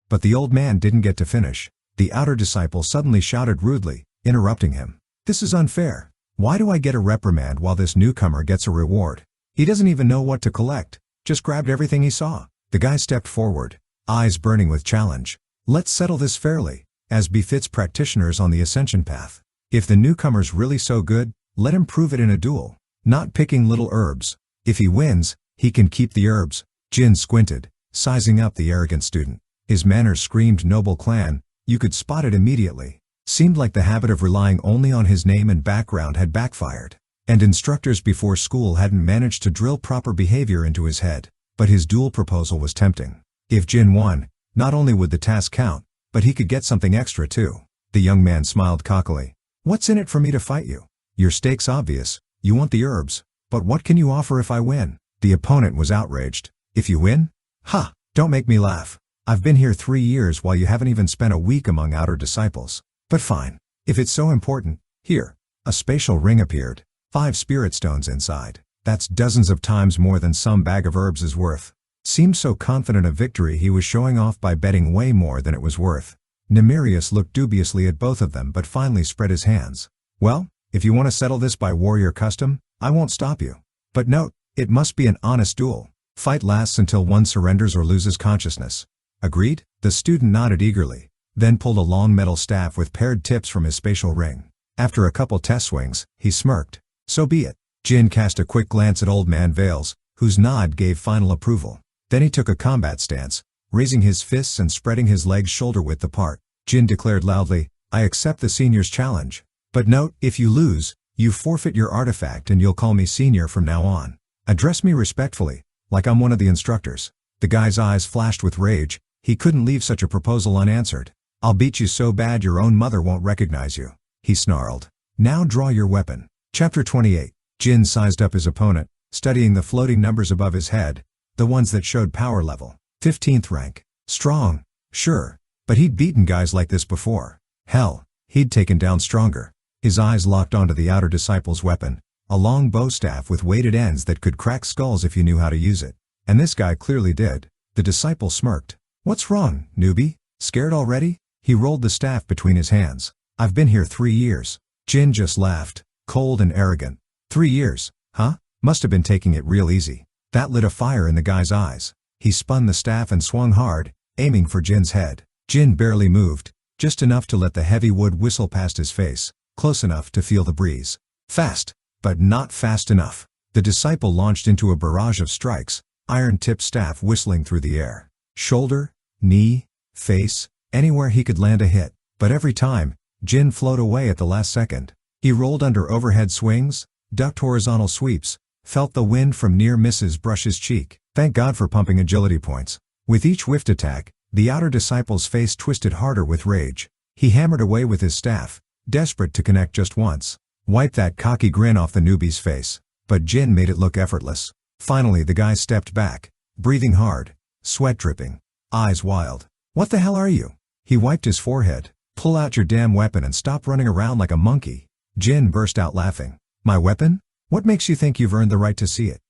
But the old man didn't get to finish. The outer disciple suddenly shouted rudely, interrupting him. "This is unfair. Why do I get a reprimand while this newcomer gets a reward? He doesn't even know what to collect, just grabbed everything he saw." The guy stepped forward, eyes burning with challenge. "Let's settle this fairly, as befits practitioners on the Ascension path. If the newcomer's really so good, let him prove it in a duel, not picking little herbs. If he wins, he can keep the herbs." Jin squinted, sizing up the arrogant student. His manner screamed noble clan. You could spot it immediately. Seemed like the habit of relying only on his name and background had backfired. And instructors before school hadn't managed to drill proper behavior into his head. But his duel proposal was tempting. If Jin won, not only would the task count, but he could get something extra too. The young man smiled cockily. What's in it for me to fight you? Your stake's obvious. You want the herbs. But what can you offer if I win? The opponent was outraged. If you win? Ha! Don't make me laugh. I've been here 3 years while you haven't even spent a week among outer disciples. But fine. If it's so important, here. A spatial ring appeared. 5 spirit stones inside. That's dozens of times more than some bag of herbs is worth. Seemed so confident of victory he was showing off by betting way more than it was worth. Nemirius looked dubiously at both of them but finally spread his hands. Well, if you want to settle this by warrior custom, I won't stop you. But note, it must be an honest duel. Fight lasts until one surrenders or loses consciousness. Agreed? The student nodded eagerly, then pulled a long metal staff with paired tips from his spatial ring. After a couple test swings, he smirked. So be it. Jin cast a quick glance at Old Man Vales, whose nod gave final approval. Then he took a combat stance, raising his fists and spreading his legs shoulder-width apart. Jin declared loudly, I accept the senior's challenge. But note, if you lose, you forfeit your artifact and you'll call me senior from now on. Address me respectfully, like I'm one of the instructors. The guy's eyes flashed with rage. He couldn't leave such a proposal unanswered. I'll beat you so bad your own mother won't recognize you. He snarled. Now draw your weapon. Chapter 28. Jin sized up his opponent, studying the floating numbers above his head, the ones that showed power level. 15th rank. Strong. Sure. But he'd beaten guys like this before. Hell, he'd taken down stronger. His eyes locked onto the outer disciple's weapon, a long bow staff with weighted ends that could crack skulls if you knew how to use it. And this guy clearly did. The disciple smirked. What's wrong, newbie? Scared already? He rolled the staff between his hands. I've been here 3 years. Jin just laughed, cold and arrogant. 3 years, huh? Must have been taking it real easy. That lit a fire in the guy's eyes. He spun the staff and swung hard, aiming for Jin's head. Jin barely moved, just enough to let the heavy wood whistle past his face, close enough to feel the breeze. Fast, but not fast enough. The disciple launched into a barrage of strikes, iron-tipped staff whistling through the air. Shoulder, knee, face, anywhere he could land a hit. But every time, Jin flowed away at the last second. He rolled under overhead swings, ducked horizontal sweeps, felt the wind from near misses brush his cheek. Thank God for pumping agility points. With each whiffed attack, the outer disciple's face twisted harder with rage. He hammered away with his staff, desperate to connect just once. Wipe that cocky grin off the newbie's face. But Jin made it look effortless. Finally the guy stepped back, breathing hard, sweat dripping, eyes wild. What the hell are you? He wiped his forehead. Pull out your damn weapon and stop running around like a monkey. Jin burst out laughing. My weapon? What makes you think you've earned the right to see it?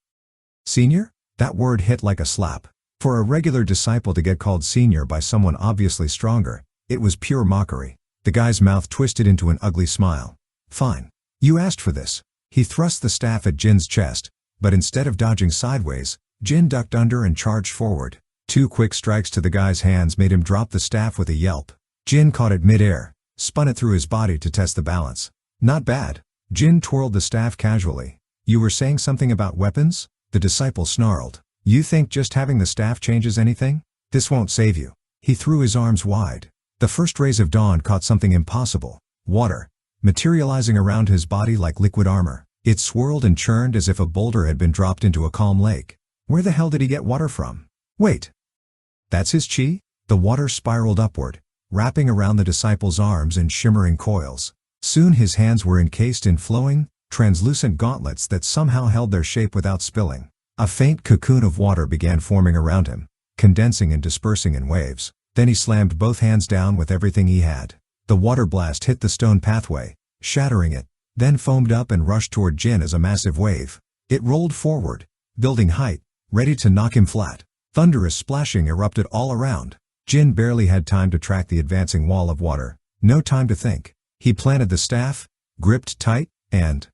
Senior? That word hit like a slap. For a regular disciple to get called senior by someone obviously stronger, it was pure mockery. The guy's mouth twisted into an ugly smile. Fine. You asked for this. He thrust the staff at Jin's chest, but instead of dodging sideways, Jin ducked under and charged forward. 2 quick strikes to the guy's hands made him drop the staff with a yelp. Jin caught it mid-air, spun it through his body to test the balance. Not bad. Jin twirled the staff casually. You were saying something about weapons? The disciple snarled. You think just having the staff changes anything? This won't save you. He threw his arms wide. The first rays of dawn caught something impossible. Water, materializing around his body like liquid armor. It swirled and churned as if a boulder had been dropped into a calm lake. Where the hell did he get water from? Wait. That's his chi? The water spiraled upward, wrapping around the disciple's arms in shimmering coils. Soon his hands were encased in flowing, translucent gauntlets that somehow held their shape without spilling. A faint cocoon of water began forming around him, condensing and dispersing in waves. Then he slammed both hands down with everything he had. The water blast hit the stone pathway, shattering it, then foamed up and rushed toward Jin as a massive wave. It rolled forward, building height, ready to knock him flat. Thunderous splashing erupted all around. Jin barely had time to track the advancing wall of water. No time to think. He planted the staff, gripped tight, and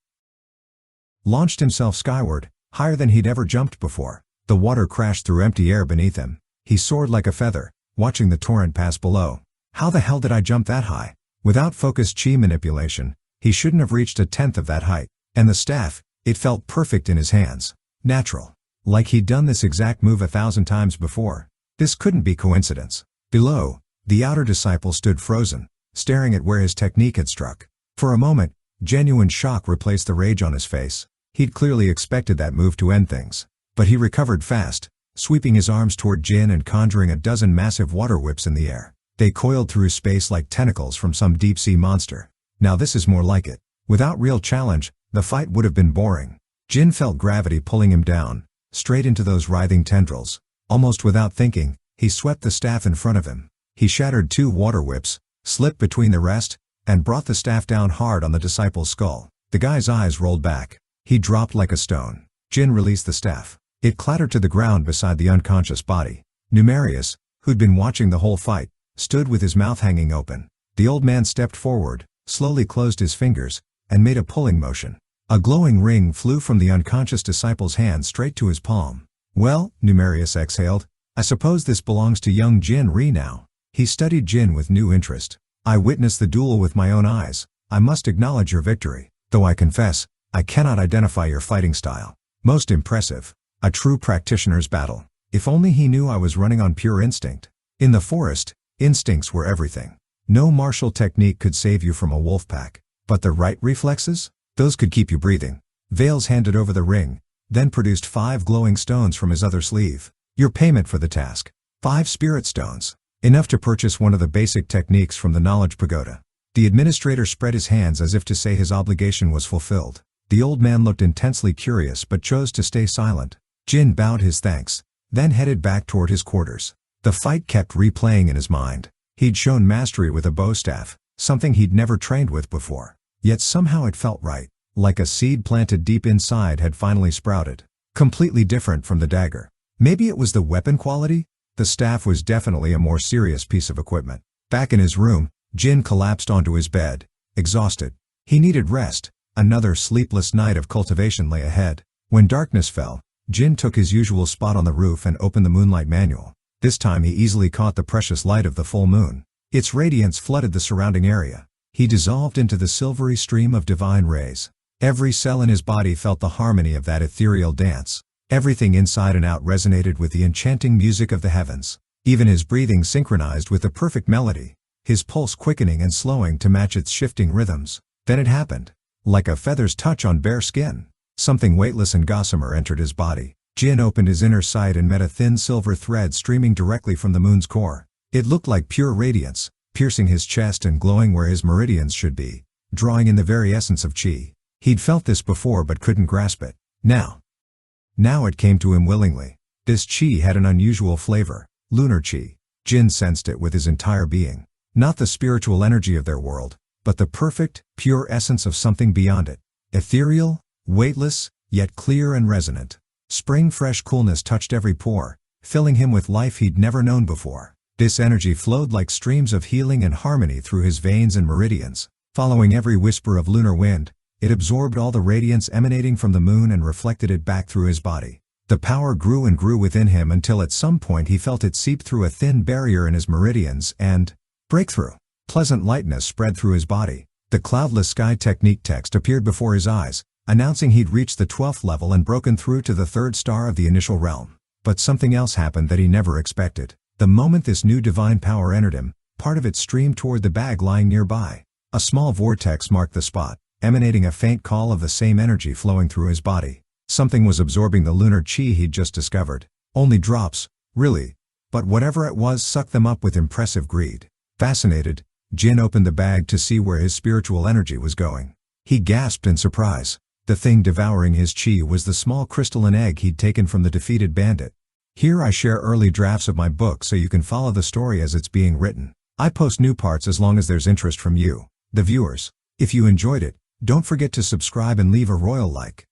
launched himself skyward, higher than he'd ever jumped before. The water crashed through empty air beneath him. He soared like a feather, watching the torrent pass below. How the hell did I jump that high? Without focused chi manipulation, he shouldn't have reached a tenth of that height. And the staff, it felt perfect in his hands. Natural. Like he'd done this exact move 1,000 times before. This couldn't be coincidence. Below, the outer disciple stood frozen, staring at where his technique had struck. For a moment, genuine shock replaced the rage on his face. He'd clearly expected that move to end things. But he recovered fast, sweeping his arms toward Jin and conjuring a dozen massive water whips in the air. They coiled through space like tentacles from some deep-sea monster. Now this is more like it. Without real challenge, the fight would have been boring. Jin felt gravity pulling him down, straight into those writhing tendrils. Almost without thinking, he swept the staff in front of him. He shattered 2 water whips, slipped between the rest, and brought the staff down hard on the disciple's skull. The guy's eyes rolled back. He dropped like a stone. Jin released the staff. It clattered to the ground beside the unconscious body. Numerius, who'd been watching the whole fight, stood with his mouth hanging open. The old man stepped forward, slowly closed his fingers, and made a pulling motion. A glowing ring flew from the unconscious disciple's hand straight to his palm. "Well," Numerius exhaled, "I suppose this belongs to young Jin Ri now." He studied Jin with new interest. "I witnessed the duel with my own eyes. I must acknowledge your victory, though I confess, I cannot identify your fighting style. Most impressive. A true practitioner's battle. If only he knew I was running on pure instinct." In the forest, instincts were everything. No martial technique could save you from a wolf pack. But the right reflexes? Those could keep you breathing. Vales handed over the ring, then produced 5 glowing stones from his other sleeve. "Your payment for the task. 5 spirit stones. Enough to purchase one of the basic techniques from the Knowledge Pagoda." The administrator spread his hands as if to say his obligation was fulfilled. The old man looked intensely curious but chose to stay silent. Jin bowed his thanks, then headed back toward his quarters. The fight kept replaying in his mind. He'd shown mastery with a bow staff, something he'd never trained with before. Yet somehow it felt right, like a seed planted deep inside had finally sprouted. Completely different from the dagger. Maybe it was the weapon quality? The staff was definitely a more serious piece of equipment. Back in his room, Jin collapsed onto his bed, exhausted. He needed rest. Another sleepless night of cultivation lay ahead. When darkness fell, Jin took his usual spot on the roof and opened the moonlight manual. This time he easily caught the precious light of the full moon. Its radiance flooded the surrounding area. He dissolved into the silvery stream of divine rays. Every cell in his body felt the harmony of that ethereal dance. Everything inside and out resonated with the enchanting music of the heavens. Even his breathing synchronized with the perfect melody, his pulse quickening and slowing to match its shifting rhythms. Then it happened. Like a feather's touch on bare skin, something weightless and gossamer entered his body. Jin opened his inner sight and met a thin silver thread streaming directly from the moon's core. It looked like pure radiance, piercing his chest and glowing where his meridians should be, drawing in the very essence of chi. He'd felt this before but couldn't grasp it. Now it came to him willingly. This chi had an unusual flavor, lunar chi. Jin sensed it with his entire being. Not the spiritual energy of their world, but the perfect, pure essence of something beyond it. Ethereal, weightless, yet clear and resonant. Spring fresh coolness touched every pore, filling him with life he'd never known before. This energy flowed like streams of healing and harmony through his veins and meridians. Following every whisper of lunar wind, it absorbed all the radiance emanating from the moon and reflected it back through his body. The power grew and grew within him until at some point he felt it seep through a thin barrier in his meridians and breakthrough. Pleasant lightness spread through his body. The cloudless sky technique text appeared before his eyes, announcing he'd reached the 12th level and broken through to the 3rd star of the initial realm. But something else happened that he never expected. The moment this new divine power entered him, part of it streamed toward the bag lying nearby. A small vortex marked the spot, emanating a faint call of the same energy flowing through his body. Something was absorbing the lunar chi he'd just discovered. Only drops, really. But whatever it was sucked them up with impressive greed. Fascinated, Jin opened the bag to see where his spiritual energy was going. He gasped in surprise. The thing devouring his chi was the small crystalline egg he'd taken from the defeated bandit. Here I share early drafts of my book so you can follow the story as it's being written. I post new parts as long as there's interest from you, the viewers. If you enjoyed it, don't forget to subscribe and leave a royal like.